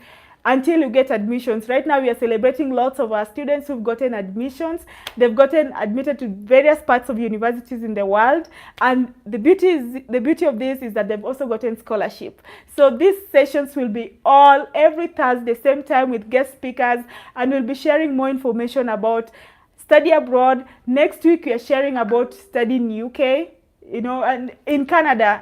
until you get admissions. Right now we are celebrating lots of our students who've gotten admissions. They've gotten admitted to various parts of universities in the world, and the beauty of this is that they've also gotten scholarship. So these sessions will be all every Thursday same time with guest speakers, and we'll be sharing more information about study abroad. Next week we are sharing about studying in UK, you know, and in Canada.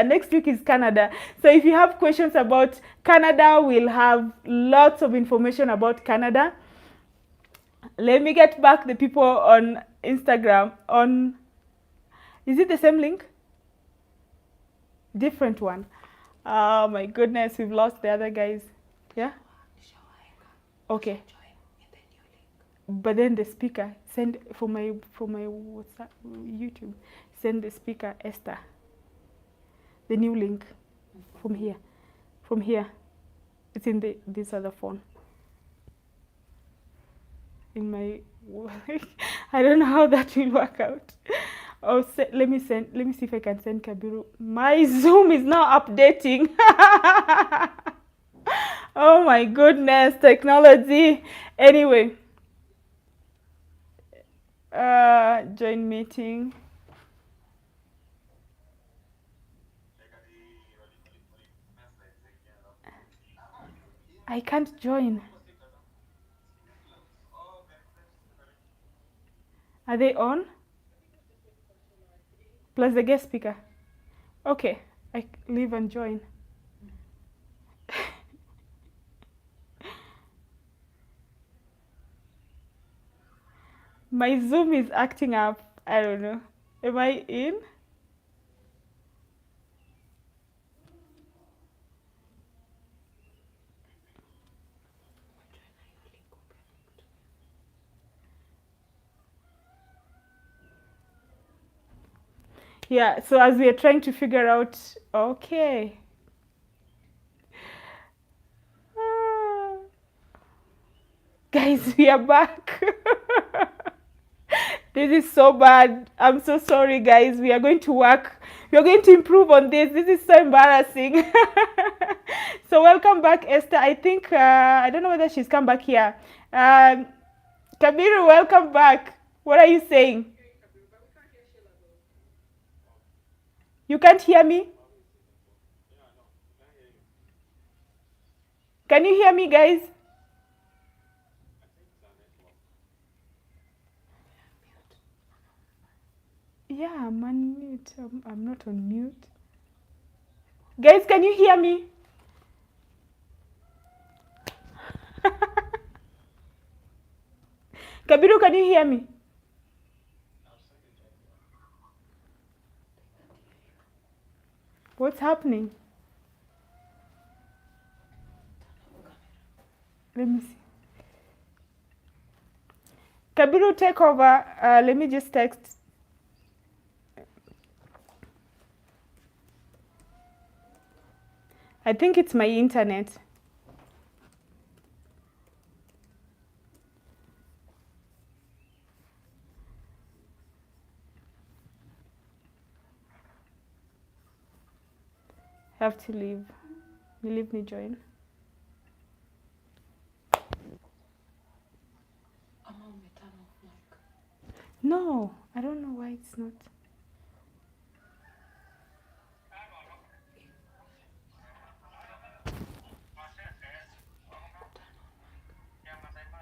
Next week is Canada. So if you have questions about Canada, we'll have lots of information about Canada. Let me get back the people on Instagram. Is it the same link? Different one. Oh my goodness, we've lost the other guys. Yeah? Okay. But then the speaker, send for my WhatsApp, YouTube, send the speaker Esther the new link from here. It's in this other phone. In my I don't know how that will work out. Oh, let me see if I can send Kabiru. My Zoom is now updating. Oh my goodness, technology. Anyway, join meeting. I can't join. Are they on? Plus the guest speaker. Okay, I leave and join. My Zoom is acting up. I don't know. Am I in? Yeah, so as we are trying to figure out, okay. Ah. Guys, we are back. This is so bad. I'm so sorry, guys. We are going to work. We are going to improve on this. This is so embarrassing. So welcome back, Esther. I think I don't know whether she's come back here. Kabiru, welcome back. What are you saying? You can't hear me? Can you hear me, guys? Yeah, I'm on mute. I'm not on mute. Guys, can you hear me? Kabiru, can you hear me? What's happening? Let me see. Kabiru, take over. Let me just text. I think it's my internet. I have to leave. You leave me join. No, I don't know why it's not.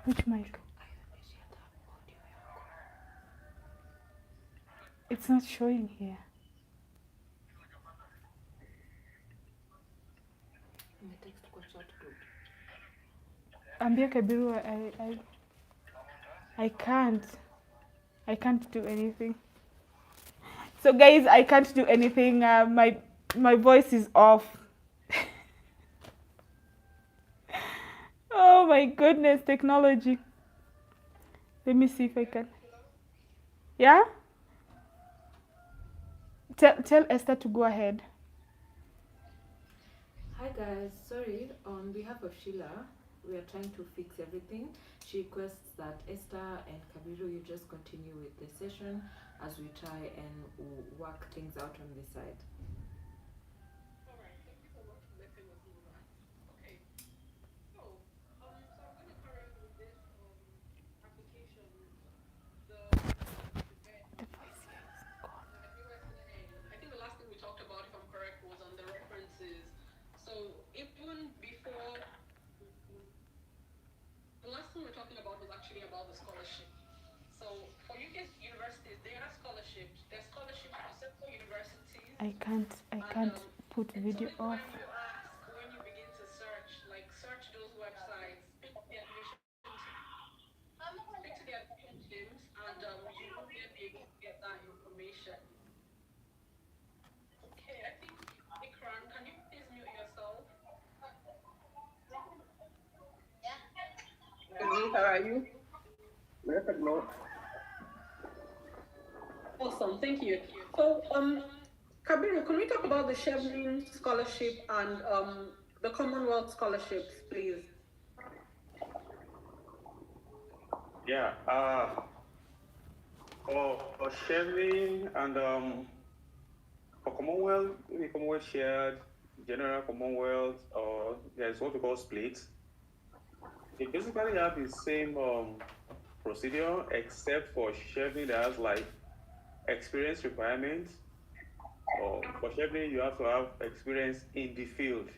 Which mic? It's not showing here. Ambia Kabiru, I can't. I can't do anything. So guys, I can't do anything. My voice is off. Oh my goodness, technology. Let me see if I can. Yeah? Tell Esther to go ahead. Hi guys, sorry, on behalf of Sheila, we are trying to fix everything. She requests that Esther and Kabiru, you just continue with the session as we try and work things out on this side. Alright, thank you so much for letting us know that. Okay. So, I'm going to carry on with this application. The voice here is gone. I think the last thing we talked about, if I'm correct, was on the references. So even before, the last thing we were talking about was actually about the scholarship. So for UK universities, there are scholarships. There's scholarships for several universities. I can't put video It's off. when you ask, when you begin to search, like search those websites, pick the admission teams, and you will be able to get that information. Okay, I think Ikran, can you please mute yourself? How are you? No. Awesome, thank you. So, Kabiru, can we talk about the Chevening scholarship and the Commonwealth scholarships, please? Yeah. For Chevening and for Commonwealth, maybe Commonwealth shared, General Commonwealth, or there's what we call split. They basically have the same procedure, except for Chevening that has like experience requirements. Or for Chevening, you have to have experience in the field,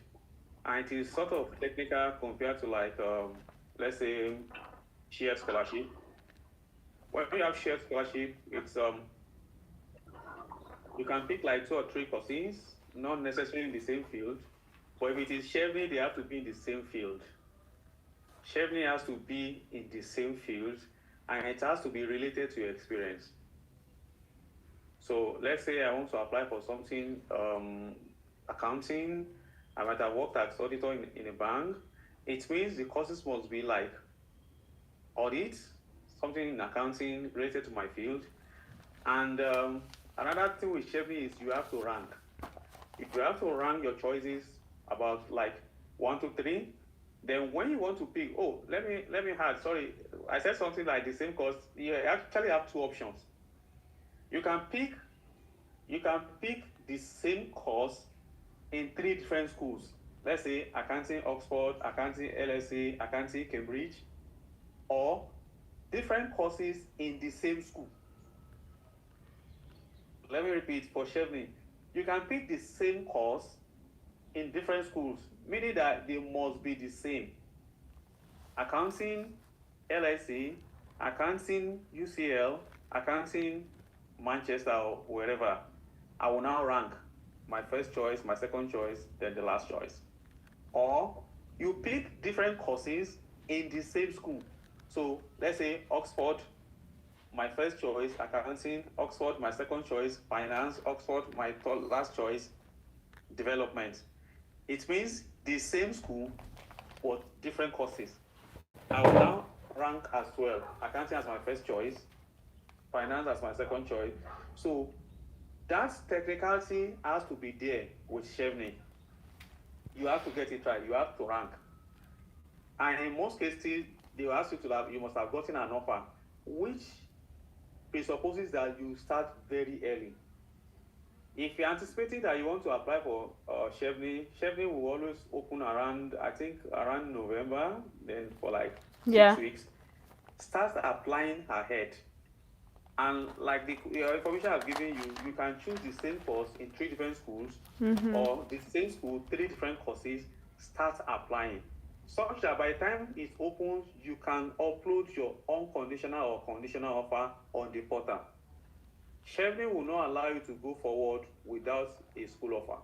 and it is sort of technical compared to like let's say shared scholarship. When you have shared scholarship, it's you can pick like 2 or 3 courses, not necessarily in the same field. But if it is Chevening, they have to be in the same field. Chevening has to be in the same field, and it has to be related to your experience. So let's say I want to apply for something, accounting. I might have worked as auditor in a bank. It means the courses must be like audit, something in accounting related to my field. And Another thing with Chevy is you have to rank. If you have to rank your choices about like 1 to 3, then when you want to pick, oh, let me add. Sorry, I said something like the same course. You actually have 2 options. You can pick the same course in 3 different schools. Let's say accounting Oxford, accounting LSE, accounting Cambridge, or different courses in the same school. Let me repeat for Chevy. You can pick the same course in different schools, meaning that they must be the same. Accounting LSE, accounting UCL, accounting Manchester or wherever. I will now rank my first choice, my second choice, then the last choice. Or you pick different courses in the same school. So let's say Oxford, my first choice, accounting, Oxford, my second choice, finance, Oxford, my last choice, development. It means the same school, but different courses. I will now rank as well. Accounting as my first choice, finance as my second choice. So that technicality has to be there with Chevy. You have to get it right. You have to rank. And in most cases, they will ask you you must have gotten an offer, which presupposes that you start very early. If you're anticipating that you want to apply for Chevy will always open around, I think, around November, then for like 6 weeks. Start applying ahead. And like the information I've given you, you can choose the same course in 3 different schools, or the same school, 3 different courses, start applying. Such that by the time it opens, you can upload your unconditional or conditional offer on the portal. Chevy will not allow you to go forward without a school offer.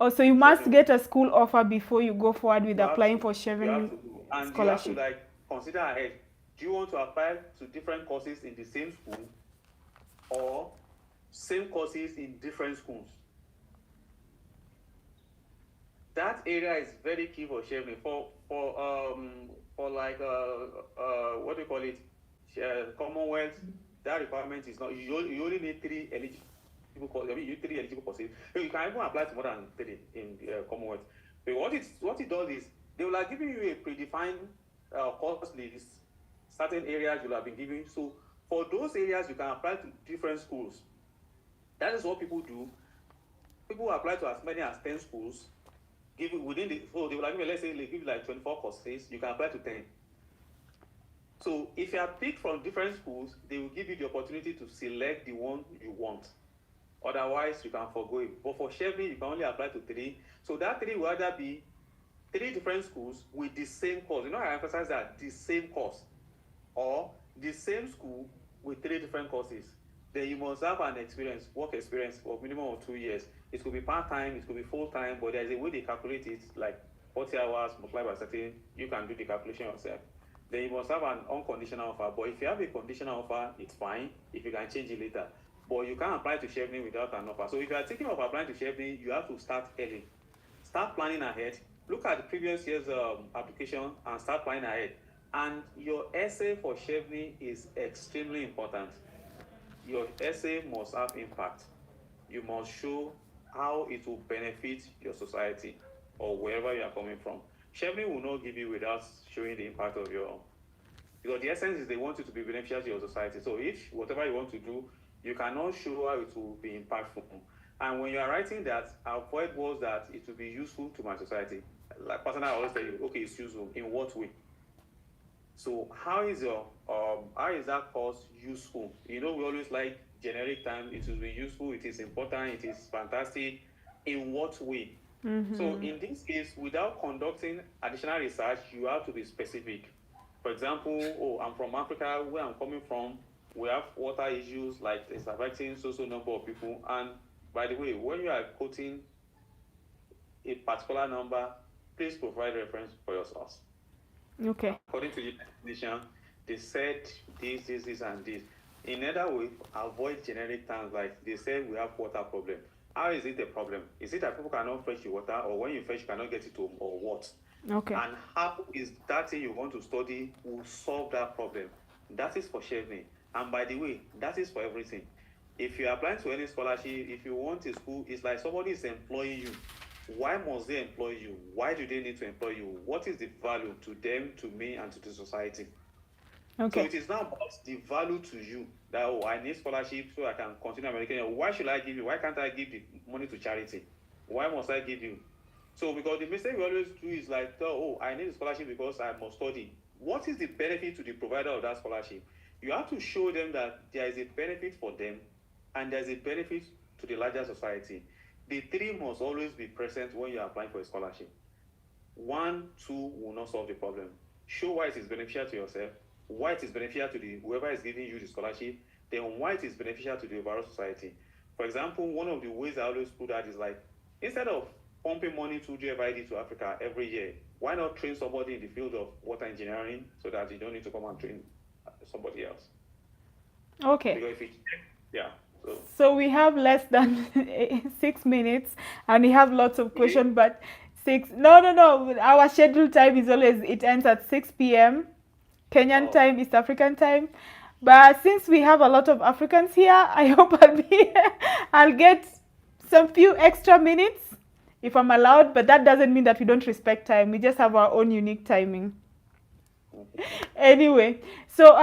Oh, so you must get a school offer before you go forward with applying for Chevy scholarship. You have to like consider ahead. Do you want to apply to different courses in the same school, or same courses in different schools? That area is very key for Chevy. For like what do you call it? Commonwealth. That requirement is not. You only need 3 eligible courses. I mean, you 3 eligible courses. So you can even apply to more than 3 in Commonwealth. But what it does is they will have given you a predefined course list. Certain areas you'll have been given. So for those areas, you can apply to different schools. That is what people do. People apply to as many as 10 schools. Give it within the, so they will give, let's say they give you like 24 courses, you can apply to 10. So if you are picked from different schools, they will give you the opportunity to select the one you want. Otherwise, you can forgo it. But for Chevy, you can only apply to 3. So that 3 will either be 3 different schools with the same course. You know, I emphasize that the same course, or the same school with 3 different courses. Then you must have an experience, work experience for minimum of 2 years. It could be part-time, it could be full-time, but there's a way they calculate it, like 40 hours multiplied by 13. You can do the calculation yourself. Then you must have an unconditional offer. But if you have a conditional offer, it's fine if you can change it later. But you can't apply to Chevy without an offer. So if you are thinking of applying to Chevy, you have to start early. Start planning ahead. Look at the previous year's application and start planning ahead. And your essay for Chevy is extremely important. Your essay must have impact. You must show how it will benefit your society or wherever you are coming from. Chevy will not give you without showing the impact of your, because the essence is they want you to be beneficial to your society. So if whatever you want to do, you cannot show how it will be impactful. And when you are writing that, avoid words that it will be useful to my society. Like personally, I always tell you, okay, it's useful. In what way? So how is that course useful? You know, we always like generic terms. It will be useful, it is important, it is fantastic. In what way? So in this case, without conducting additional research, you have to be specific. For example, I'm from Africa, where I'm coming from, we have water issues like it's affecting so number of people. And by the way, when you are quoting a particular number, please provide reference for your source. Okay. According to the definition, they said this, and this. In other words, avoid generic terms like they said we have water problem. How is it a problem? Is it that people cannot fetch the water, or when you fetch, you cannot get it home, or what? Okay. And how is that thing you want to study will solve that problem? That is for Chevy. And by the way, that is for everything. If you are applying to any scholarship, if you want a school, it's like somebody is employing you. Why must they employ you? Why do they need to employ you? What is the value to them, to me, and to the society? So Okay. it is now about the value to you that, oh, I need scholarship so I can continue American. Why should I give you? Why can't I give the money to charity? Why must I give you? So because the mistake we always do is like, oh, I need a scholarship because I must study. What is the benefit to the provider of that scholarship? You have to show them that there is a benefit for them and there's a benefit to the larger society. The three must always be present when you are applying for a scholarship. 1, 2 will not solve the problem. Show why it is beneficial to yourself, why it is beneficial to the whoever is giving you the scholarship, then why it is beneficial to the overall society. For example, one of the ways I always put that is like, instead of pumping money to GFID to Africa every year, why not train somebody in the field of water engineering so that you don't need to come and train somebody else? Okay. Because if you, yeah. So we have less than 6 minutes, and we have lots of questions, but no. Our scheduled time is always, it ends at 6 p.m. Kenyan time, East African time. But since we have a lot of Africans here, I hope I'll get some few extra minutes if I'm allowed, but that doesn't mean that we don't respect time. We just have our own unique timing. Anyway, so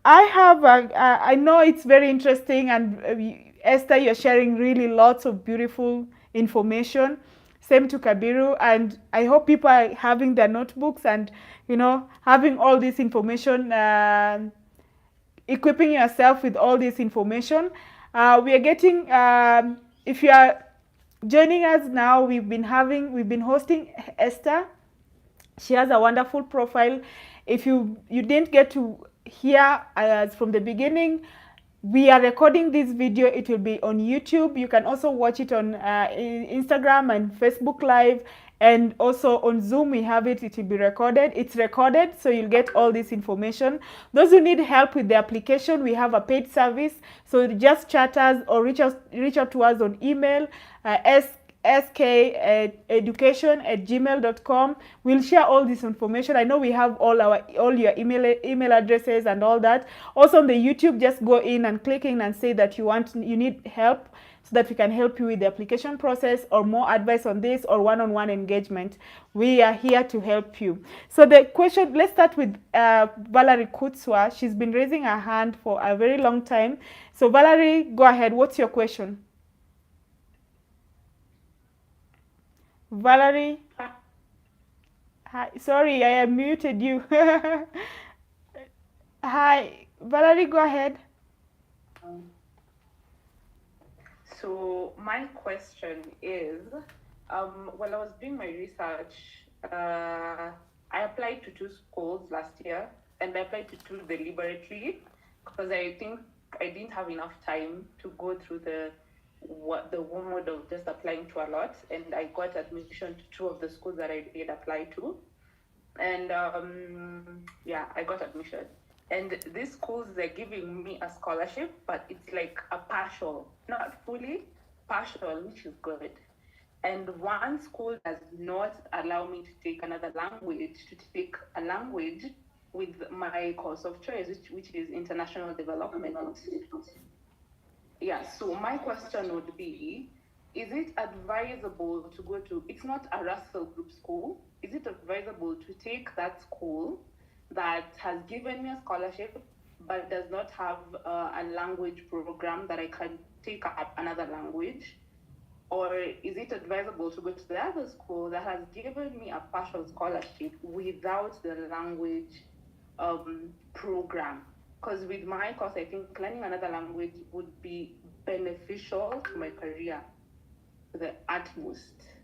I know it's very interesting, and Esther, you're sharing really lots of beautiful information. Same to Kabiru, and I hope people are having their notebooks and, having all this information, equipping yourself with all this information. We are getting, if you are joining us now, we've been hosting Esther. She has a wonderful profile. If you didn't get to hear from the beginning, we are recording this video. It will be on YouTube. You can also watch it on Instagram and Facebook Live, and also on Zoom we have it. It will be recorded. It's recorded, so you'll get all this information. Those who need help with the application, we have a paid service. So just chat us or reach out to us on email, sk@education@gmail.com. We'll share all this information. I know we have all your email addresses and all that. Also on the YouTube, just go in and click in and say that you need help, so that we can help you with the application process, or more advice on this, or one-on-one engagement. We are here to help you. So the question, let's start with Valerie Kutswa. She's been raising her hand for a very long time. So Valerie, go ahead. What's your question? Valerie? Hi. Sorry, I muted you. Hi. Valerie, go ahead. So my question is, while I was doing my research, I applied to 2 schools last year, and I applied to 2 deliberately because I think I didn't have enough time to go through the mode of just applying to a lot, and I got admission to 2 of the schools that I did apply to, and I got admission. And these schools, they're giving me a scholarship, but it's like a partial, not fully, partial, which is good. And one school does not allow me to take another language, with my course of choice, which is international development. Yeah, so my question would be, is it advisable to go to, it's not a Russell Group school, is it advisable to take that school that has given me a scholarship but does not have a language program that I can take up another language? Or is it advisable to go to the other school that has given me a partial scholarship without the language program? Because with my course, I think learning another language would be beneficial to my career to the utmost.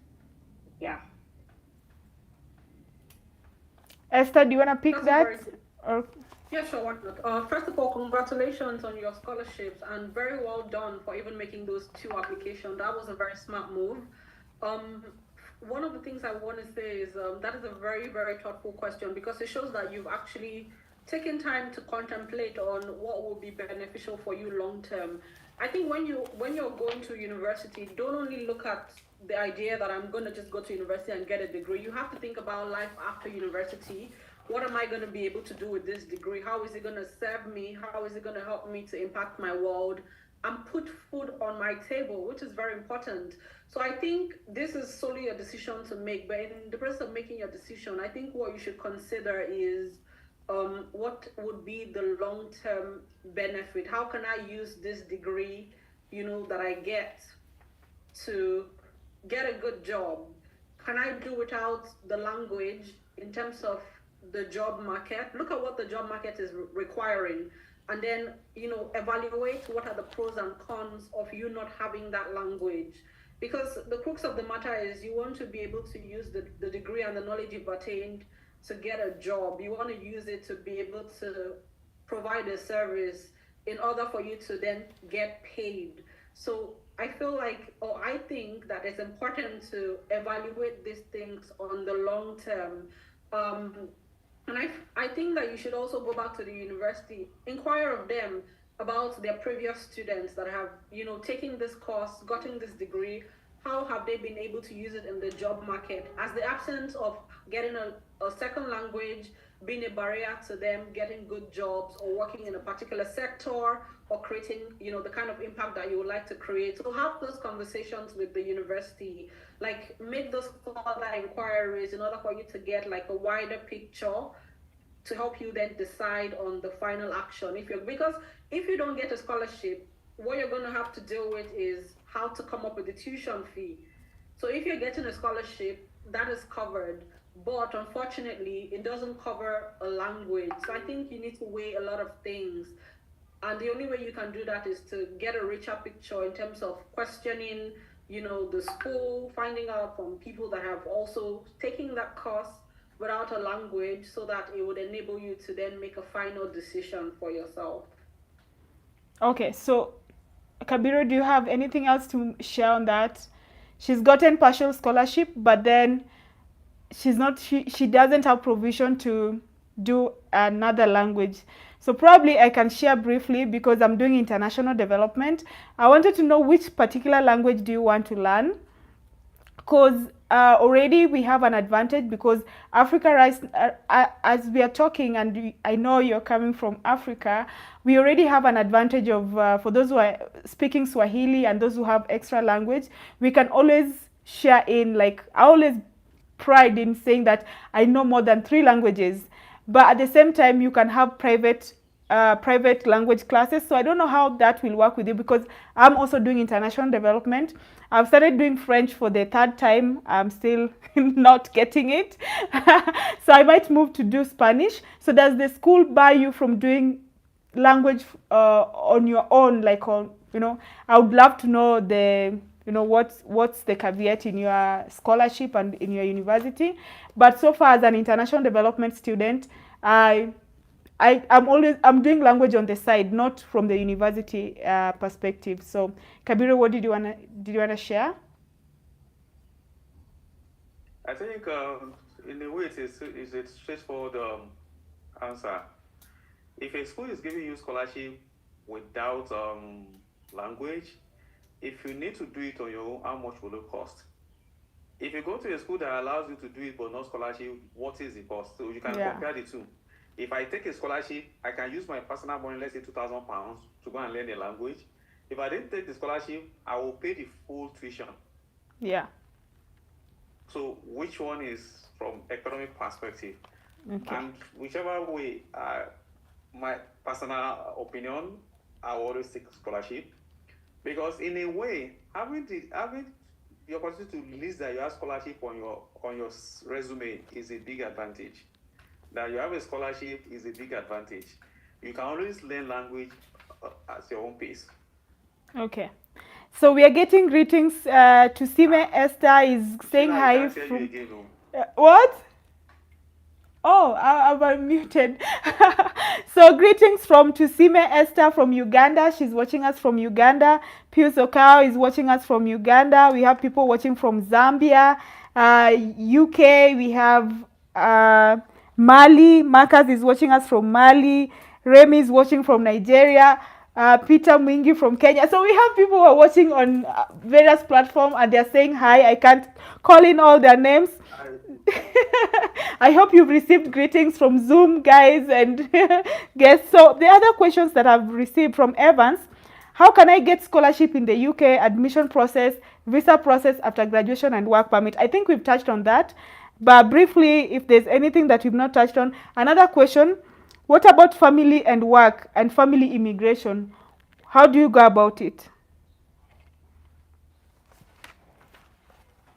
Yeah. Esther, do you want to pick that? Yeah, sure, why not? First of all, congratulations on your scholarships, and very well done for even making those 2 applications. That was a very smart move. One of the things I want to say is that is a very, very thoughtful question, because it shows that you've actually taken time to contemplate on what will be beneficial for you long term. I think when you're going to university, don't only look at the idea that I'm going to just go to university and get a degree. You have to think about life after university. What am I going to be able to do with this degree? How is it going to serve me? How is it going to help me to impact my world, and put food on my table, which is very important. So I think this is solely a decision to make. But in the process of making your decision, I think what you should consider is what would be the long-term benefit? How can I use this degree, that I get to get a good job? Can I do without the language in terms of the job market? Look at what the job market is requiring, and then evaluate what are the pros and cons of you not having that language. Because the crux of the matter is you want to be able to use the degree and the knowledge you've attained to get a job. You want to use it to be able to provide a service in order for you to then get paid. So I feel like, or I think that it's important to evaluate these things on the long term. And I think that you should also go back to the university, inquire of them about their previous students that have, taken this course, gotten this degree. How have they been able to use it in the job market? As the absence of getting a second language being a barrier to them getting good jobs or working in a particular sector or creating, the kind of impact that you would like to create. So have those conversations with the university, like make those further inquiries in order for you to get like a wider picture to help you then decide on the final action. Because if you don't get a scholarship, what you're going to have to deal with is how to come up with the tuition fee. So if you're getting a scholarship, that is covered, but unfortunately, it doesn't cover a language. So I think you need to weigh a lot of things. And the only way you can do that is to get a richer picture in terms of questioning, the school, finding out from people that have also taken that course without a language, so that it would enable you to then make a final decision for yourself. Okay, so Kabiru, do you have anything else to share on that? She's gotten partial scholarship, but then she doesn't have provision to do another language. So probably I can share briefly, because I'm doing international development. I wanted to know which particular language do you want to learn, because already we have an advantage, because Africa, as we are talking, and I know you're coming from Africa, we already have an advantage of, for those who are speaking Swahili and those who have extra language, we can always share in, like, I always pride in saying that I know more than 3 languages, but at the same time you can have private language classes. So I don't know how that will work with you, because I'm also doing international development. I've started doing French for the 3rd time. I'm still not getting it. So I might move to do Spanish. So does the school buy you from doing language on your own, like on, I would love to know the, what's the caveat in your scholarship and in your university. But so far, as an international development student, I'm doing language on the side, not from the university perspective. So Kabiru, what did you wanna share? I think in a way it's a straightforward answer. If a school is giving you scholarship without language, if you need to do it on your own, how much will it cost? If you go to a school that allows you to do it but not scholarship, what is the cost? So you can compare the two. If I take a scholarship, I can use my personal money, let's say £2,000, to go and learn a language. If I didn't take the scholarship, I will pay the full tuition. Yeah. So which one is from economic perspective? Okay. And whichever way, my personal opinion, I will always take scholarship, because in a way, having the opportunity to list that you have scholarship on your resume is a big advantage. That you have a scholarship is a big advantage. You can always learn language at your own pace. Okay. So we are getting greetings. Tusime Esther is saying hi. What? Oh, I've unmuted. So greetings from Tusime Esther from Uganda. She's watching us from Uganda. Pius Okao is watching us from Uganda. We have people watching from Zambia, UK. We have Mali. Marcus is watching us from Mali. Remy is watching from Nigeria. Peter Mwingi from Kenya. So we have people who are watching on various platforms, and they're saying hi. I can't call in all their names. I hope you've received greetings from Zoom, guys, and guests. So the other questions that I've received from Evans, How can I get scholarship in the UK, admission process, visa process after graduation, and work permit? I think we've touched on that, but briefly, if there's anything that we've not touched on. Another question, what about family and work and family immigration? How do you go about it?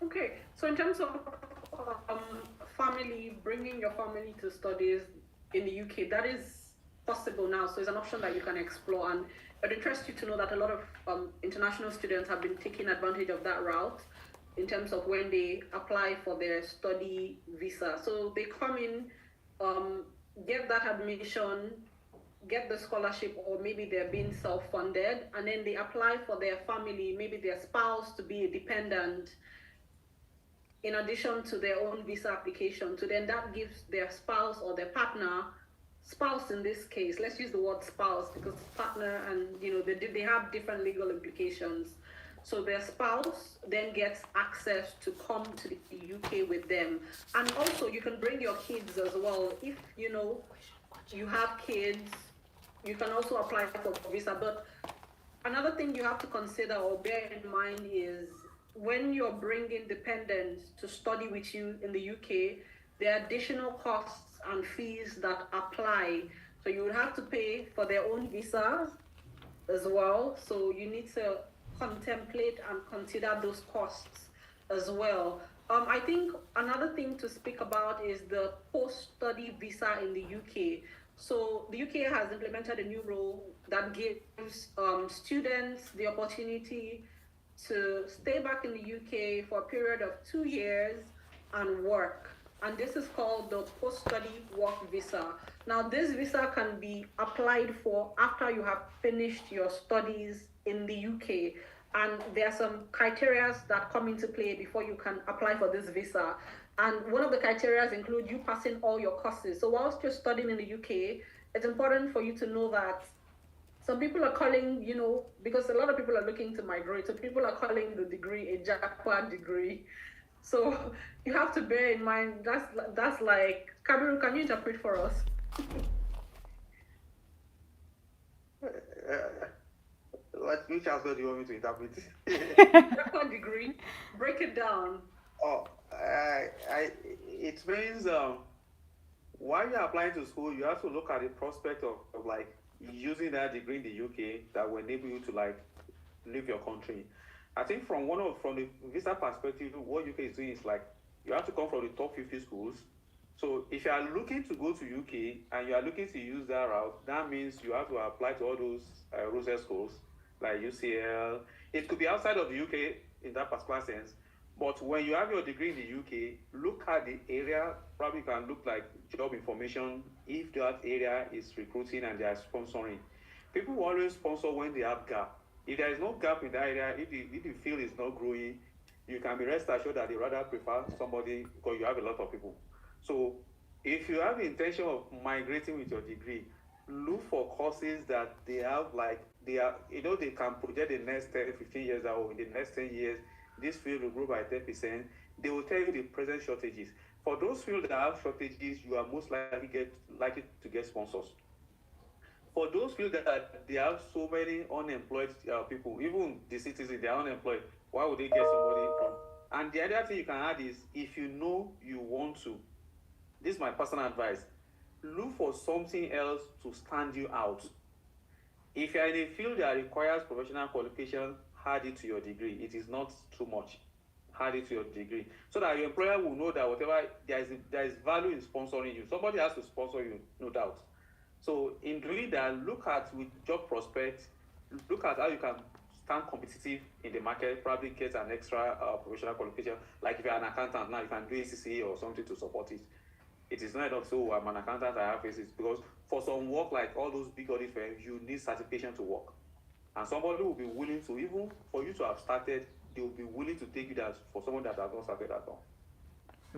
Okay, so in terms of family, bringing your family to studies in the UK, that is possible now. So it's an option that you can explore. And it interests you to know that a lot of international students have been taking advantage of that route in terms of when they apply for their study visa. So they come in, get that admission, get the scholarship, or maybe they're being self-funded, and then they apply for their family, maybe their spouse to be a dependent in addition to their own visa application. So then that gives their spouse or their partner, spouse in this case, let's use the word spouse because partner and they have different legal implications. So their spouse then gets access to come to the UK with them. And also you can bring your kids as well. If you have kids, you can also apply for visa. But another thing you have to consider or bear in mind is when you're bringing dependents to study with you in the UK, there are additional costs and fees that apply. So you would have to pay for their own visas as well. So you need to contemplate and consider those costs as well. I think another thing to speak about is the post-study visa in the UK. So the UK has implemented a new rule that gives students the opportunity to stay back in the UK for a period of 2 years and work. And this is called the post-study work visa. Now, this visa can be applied for after you have finished your studies in the UK. And there are some criteria that come into play before you can apply for this visa. And one of the criteria include you passing all your courses. So whilst you're studying in the UK, it's important for you to know that some people are calling, because a lot of people are looking to migrate, so people are calling the degree a jackpot degree. So you have to bear in mind, that's like, Kabiru, can you interpret for us? Which aspect do you want me to interpret? Jackpot degree, break it down. Oh, it means while you're applying to school, you have to look at the prospect of like using that degree in the UK that will enable you to like leave your country. I think from the visa perspective, what UK is doing is like you have to come from the top 50 schools. So if you are looking to go to UK and you are looking to use that route, that means you have to apply to all those Rosetta schools like UCL. It could be outside of the UK in that particular sense. But when you have your degree in the UK, look at the area. Probably can look like job information if that area is recruiting and they are sponsoring. People will always sponsor when they have gap. If there is no gap in that area, if the field is not growing, you can be rest assured that they rather prefer somebody because you have a lot of people. So if you have the intention of migrating with your degree, look for courses that they have they can project the next 10, 15 years or in the next 10 years, this field will grow by 10%. They will tell you the present shortages. For those fields that have shortages, you are most likely to get sponsors. For those fields that they have so many unemployed people, even the citizens, they are unemployed, why would they get somebody from? And the other thing you can add is, if you know you want to, this is my personal advice, look for something else to stand you out. If you're in a field that requires professional qualification, add it to your degree. It is not too much. Add it to your degree so that your employer will know that whatever there is value in sponsoring you. Somebody has to sponsor you, no doubt. So in doing that, look at with job prospects, look at how you can stand competitive in the market, probably get an extra professional qualification. Like if you're an accountant now, you can do ACCA or something to support it. It is not enough, so I'm an accountant, I have ACCA, because for some work like all those big audit firms, you need certification to work. And somebody will be willing to, even for you to have started, they will be willing to take you that for someone that has not started at all.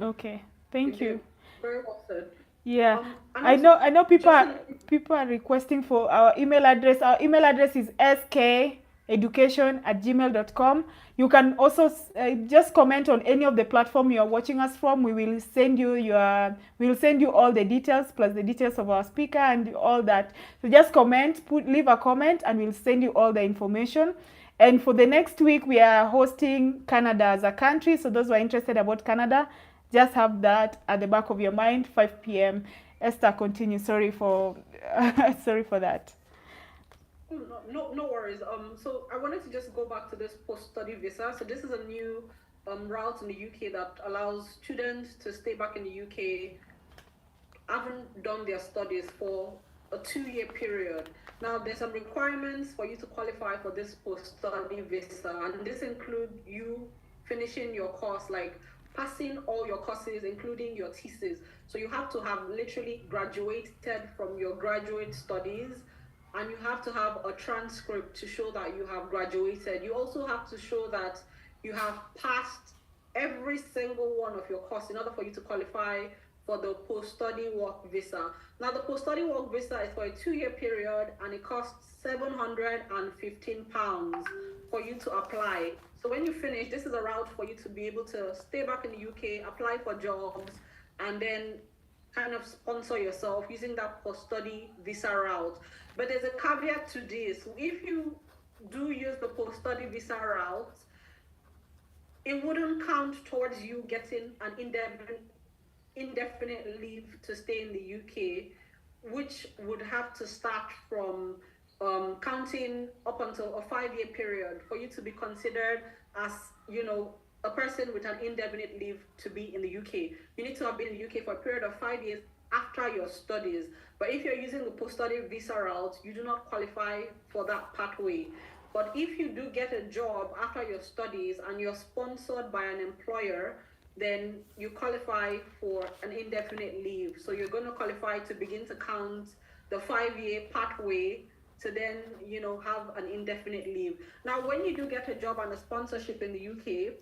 Okay, thank you. Very well said. Yeah, I know people are requesting for our email address. Our email address is education@gmail.com. You can also just comment on any of the platform you are watching us from. We will send you all the details plus the details of our speaker and all that. So just comment, leave a comment, and we'll send you all the information. And for the next week, we are hosting Canada as a country. So those who are interested about Canada, just have that at the back of your mind. 5 p.m. Esther, continue. Sorry for sorry for that. No worries. So I wanted to just go back to this post-study visa. So this is a new route in the UK that allows students to stay back in the UK, haven't done their studies for a 2-year period. Now, there's some requirements for you to qualify for this post-study visa, and this includes you finishing your course, like passing all your courses, including your thesis. So you have to have literally graduated from your graduate studies, and you have to have a transcript to show that you have graduated. You also have to show that you have passed every single one of your courses in order for you to qualify for the post-study work visa. Now, the post-study work visa is for a 2-year period, and it costs £715 for you to apply. So when you finish, this is a route for you to be able to stay back in the UK, apply for jobs, and then kind of sponsor yourself using that post-study visa route. But there's a caveat to this. If you do use the post-study visa route, it wouldn't count towards you getting an indefinite leave to stay in the UK, which would have to start from counting up until a 5-year period for you to be considered as, a person with an indefinite leave to be in the UK. You need to have been in the UK for a period of 5 years after your studies. But if you're using the post-study visa route, you do not qualify for that pathway. But if you do get a job after your studies and you're sponsored by an employer, then you qualify for an indefinite leave. So you're going to qualify to begin to count the 5-year pathway to then, have an indefinite leave. Now, when you do get a job and a sponsorship in the UK,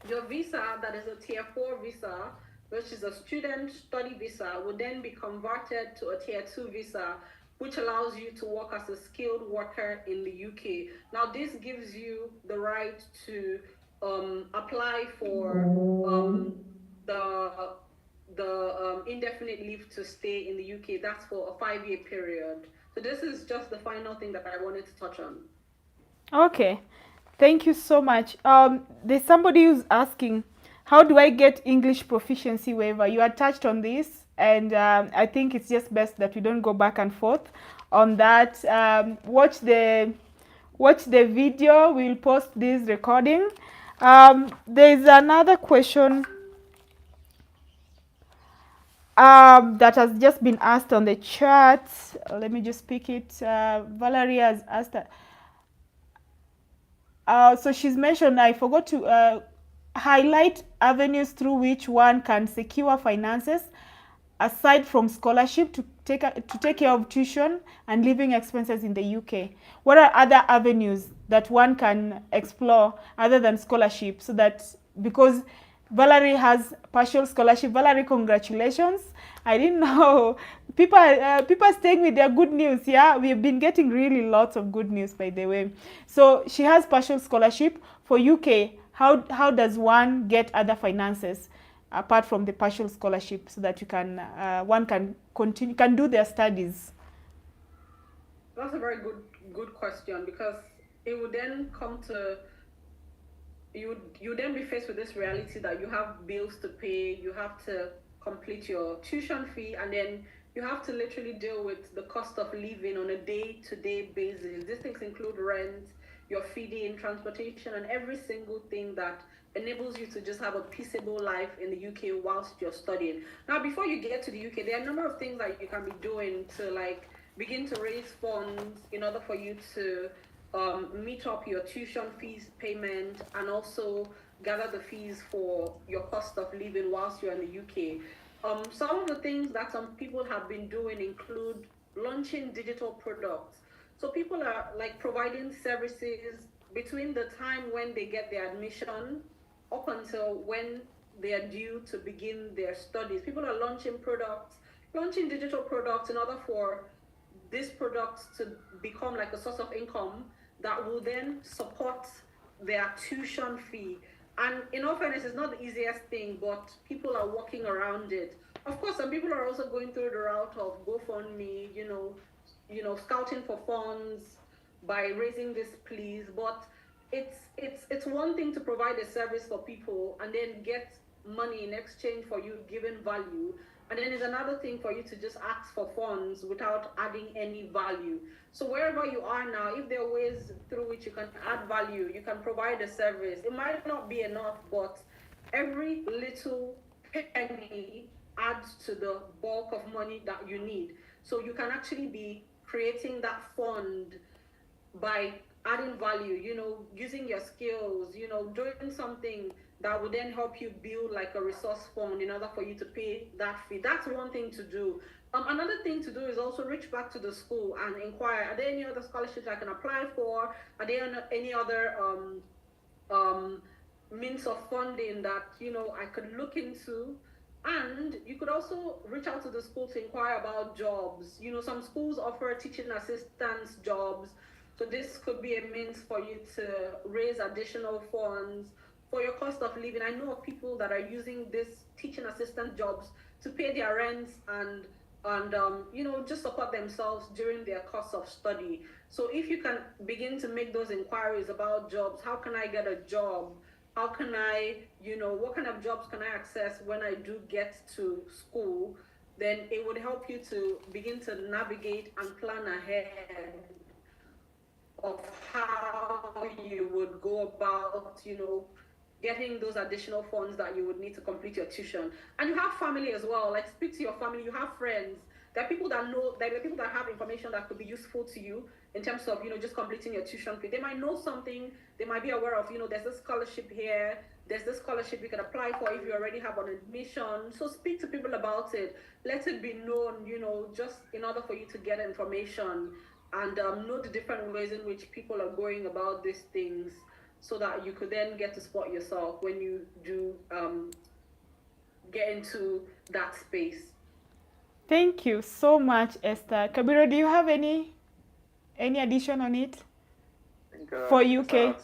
your visa, that is a tier 4 visa, which is a student study visa, will then be converted to a tier 2 visa, which allows you to work as a skilled worker in the UK. Now, this gives you the right to apply for the indefinite leave to stay in the UK. That's for a 5-year period. So this is just the final thing that I wanted to touch on. Okay, thank you so much. There's somebody who's asking, how do I get English proficiency waiver? You had touched on this, and I think it's just best that we don't go back and forth on that. Watch the video. We'll post this recording. There's another question that has just been asked on the chat. Let me just pick it. Valerie has asked that. So she's mentioned, I forgot to highlight avenues through which one can secure finances aside from scholarship to take care of tuition and living expenses in the UK. What are other avenues that one can explore other than scholarship? So that, because Valerie has partial scholarship. Valerie, congratulations. I didn't know. People are staying with their good news. Yeah, we've been getting really lots of good news, by the way. So she has partial scholarship. For UK, how does one get other finances apart from the partial scholarship, so that you can one can continue, can do their studies? That's a very good question, because it would then come to you then be faced with this reality that you have bills to pay, you have to complete your tuition fee, and then you have to literally deal with the cost of living on a day-to-day basis. These things include rent, your feeding, transportation, and every single thing that enables you to just have a peaceable life in the UK whilst you're studying. Now, before you get to the UK, there are a number of things that you can be doing to begin to raise funds in order for you to meet up your tuition fees payment, and also gather the fees for your cost of living whilst you're in the UK. Some of the things that some people have been doing include launching digital products. So people are providing services between the time when they get their admission up until when they are due to begin their studies. People are launching digital products in order for these products to become like a source of income that will then support their tuition fee. And in all fairness, it's not the easiest thing, but people are working around it. Of course, some people are also going through the route of GoFundMe, scouting for funds by raising this pleas. But it's one thing to provide a service for people and then get money in exchange for you giving value. And then it's another thing for you to just ask for funds without adding any value. So wherever you are now, if there are ways through which you can add value, you can provide a service. It might not be enough, but every little penny adds to the bulk of money that you need. So you can actually be creating that fund by adding value, using your skills, doing something that would then help you build like a resource fund in order for you to pay that fee. That's one thing to do. Another thing to do is also reach back to the school and inquire, are there any other scholarships I can apply for? Are there any other means of funding that, I could look into? And you could also reach out to the school to inquire about jobs. Some schools offer teaching assistance jobs. So this could be a means for you to raise additional funds for your cost of living. I know of people that are using these teaching assistant jobs to pay their rents and just support themselves during their course of study. So if you can begin to make those inquiries about jobs, how can I get a job? How can I, what kind of jobs can I access when I do get to school? Then it would help you to begin to navigate and plan ahead of how you would go about, getting those additional funds that you would need to complete your tuition. And you have family as well. Like, speak to your family. You have friends. There are people that know. There are people that have information that could be useful to you in terms of just completing your tuition fee. They might know something. They might be aware of there's this scholarship here. There's this scholarship you can apply for if you already have an admission. So speak to people about it. Let it be known. Just in order for you to get information and know the different ways in which people are going about these things, so that you could then get to spot yourself when you do get into that space. Thank you so much, Esther. Kabiro, do you have any addition on it? I think, For UK?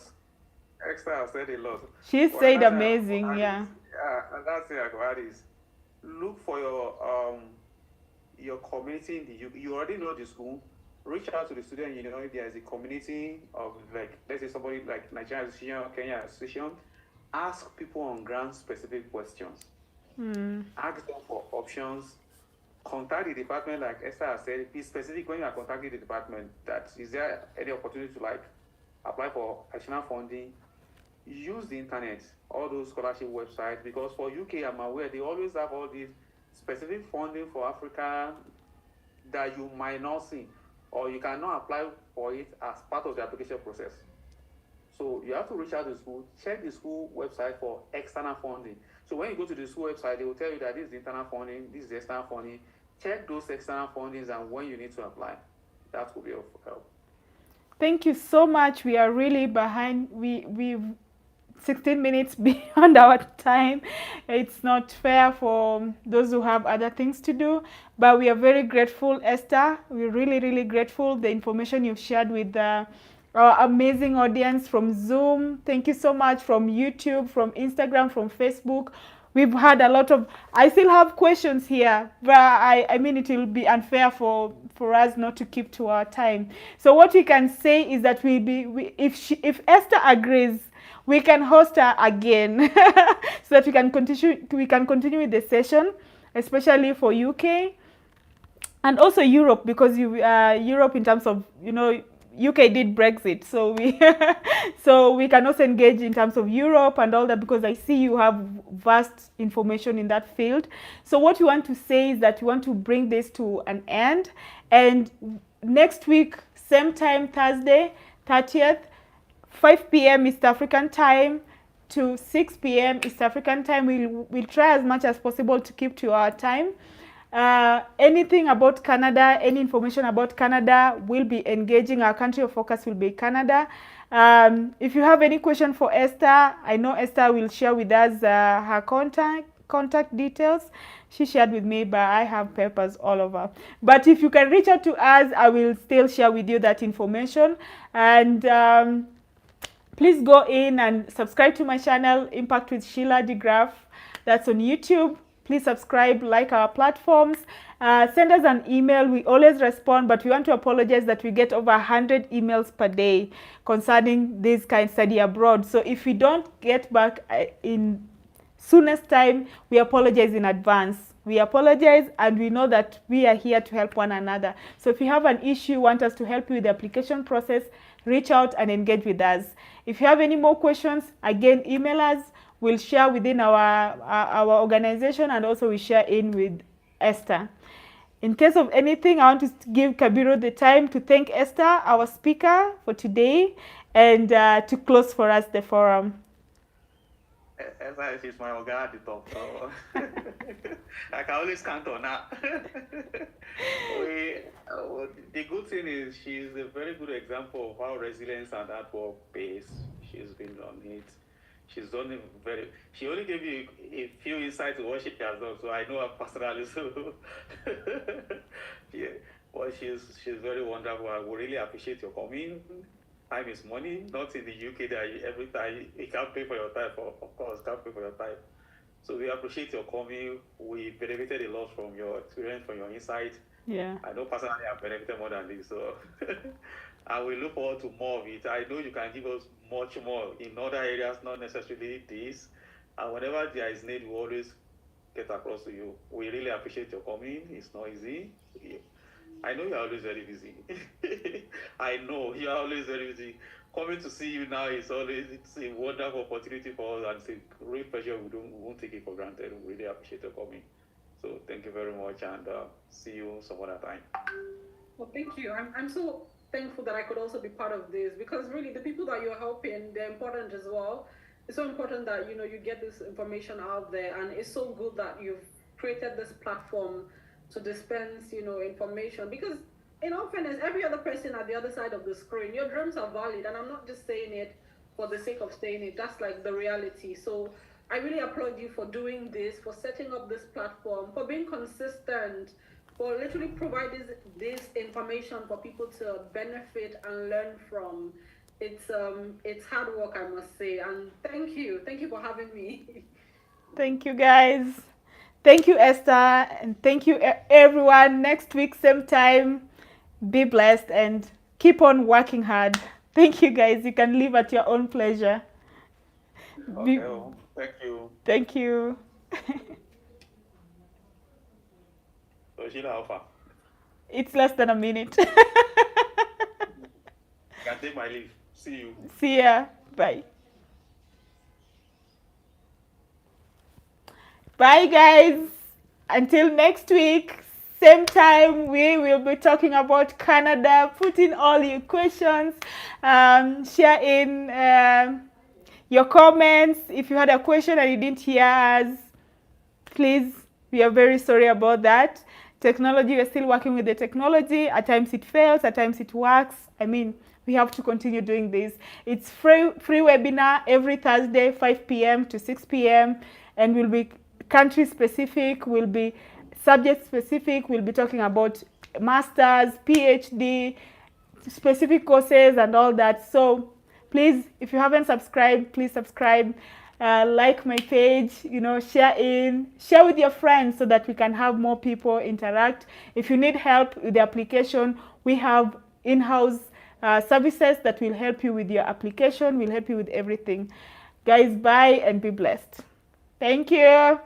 Esther has said a lot. She Well, said another thing I amazing, could add yeah. is- and that's thing I could add is look for your community in the UK. You already know the school. Reach out to the student, if there is a community of, like, let's say somebody like Nigerian Association or Kenya Association, ask people on ground specific questions. Ask them for options. Contact the department, like Esther has said. Be specific when you are contacting the department. That is there any opportunity to apply for additional funding? Use the internet, all those scholarship websites, because for UK, I'm aware they always have all these specific funding for Africa that you might not see, or you cannot apply for it as part of the application process. So you have to reach out to the school, check the school website for external funding. So when you go to the school website, they will tell you that this is the internal funding, this is the external funding. Check those external fundings and when you need to apply. That will be of help. Thank you so much. We are really behind. We've 16 minutes beyond our time. It's not fair for those who have other things to do, but we are very grateful, Esther. We're really, really grateful. The information you've shared with our amazing audience from Zoom. Thank you so much, from YouTube, from Instagram, from Facebook. We've had a lot of, I still have questions here, but I mean, it will be unfair for us not to keep to our time. So what we can say is that if Esther agrees, we can host her again so that we can continue with the session, especially for UK and also Europe, because Europe in terms of, UK did Brexit, so we can also engage in terms of Europe and all that, because I see you have vast information in that field. So what you want to say is that you want to bring this to an end, and next week, same time, Thursday, 30th, 5 p.m. East African time to 6 p.m. East African time. We'll try as much as possible to keep to our time. Anything about Canada, any information about Canada, will be engaging. Our country of focus will be Canada. If you have any question for Esther, I know Esther will share with us her contact details. She shared with me, but I have papers all over. But if you can reach out to us, I will still share with you that information. And please go in and subscribe to my channel, Impact with Sheila de Graaf. That's on YouTube. Please subscribe, like our platforms. Send us an email. We always respond, but we want to apologize that we get over 100 emails per day concerning this kind of study abroad. So if we don't get back in soonest time, we apologize in advance. We apologize, and we know that we are here to help one another. So if you have an issue, want us to help you with the application process, reach out and engage with us. If you have any more questions, again, email us. We'll share within our organization, and also we share in with Esther. In case of anything, I want to give Kabiru the time to thank Esther, our speaker for today, and to close for us the forum. Esther, she's my organ at the top, so I can always count on her. The good thing is she's a very good example of how resilience and hard work pays. She's been on it. She's done it very. She only gave you a few insights of what she has done, so I know her personally. So, yeah, but she's very wonderful. I would really appreciate your coming. Time is money. Not in the UK that every time you can't pay for your time. Of course, can't pay for your time. So we appreciate your coming. We benefited a lot from your experience, from your insight. Yeah. I know personally I've benefited more than this, so I will look forward to more of it. I know you can give us much more in other areas, not necessarily this. And whenever there is need, we always get across to you. We really appreciate your coming. It's not easy. I know you're always very busy. I know you're always very busy. Coming to see you now is always, it's a wonderful opportunity for us, and it's a great pleasure. We won't take it for granted. We really appreciate your coming. So thank you very much, and see you some other time. Well, thank you. I'm so thankful that I could also be part of this, because really the people that you're helping, they're important as well. It's so important that you get this information out there, and it's so good that you've created this platform to dispense information, because in all fairness, every other person at the other side of the screen, your dreams are valid, and I'm not just saying it for the sake of saying it. That's like the reality. So I really applaud you for doing this, for setting up this platform, for being consistent, for literally providing this information for people to benefit and learn from. It's hard work, I must say, and thank you for having me. Thank you, guys. Thank you, Esther, and thank you, everyone. Next week, same time. Be blessed and keep on working hard. Thank you, guys. You can leave at your own pleasure. Okay, well, thank you. Thank you. So Sheila, how far? It's less than a minute. I can take my leave. See you. See ya. Bye. Bye, guys. Until next week, same time, we will be talking about Canada. Put in all your questions. Share in your comments. If you had a question and you didn't hear us, please, we are very sorry about that. Technology, we're still working with the technology. At times it fails, at times it works. I mean, we have to continue doing this. It's free webinar every Thursday, 5 p.m. to 6 p.m. and will be country specific, will be subject specific. We'll be talking about masters, PhD, specific courses and all that. So please, if you haven't subscribed, please subscribe. Like my page, share with your friends so that we can have more people interact. If you need help with the application, we have in-house services that will help you with your application, will help you with everything. Guys, bye and be blessed. Thank you.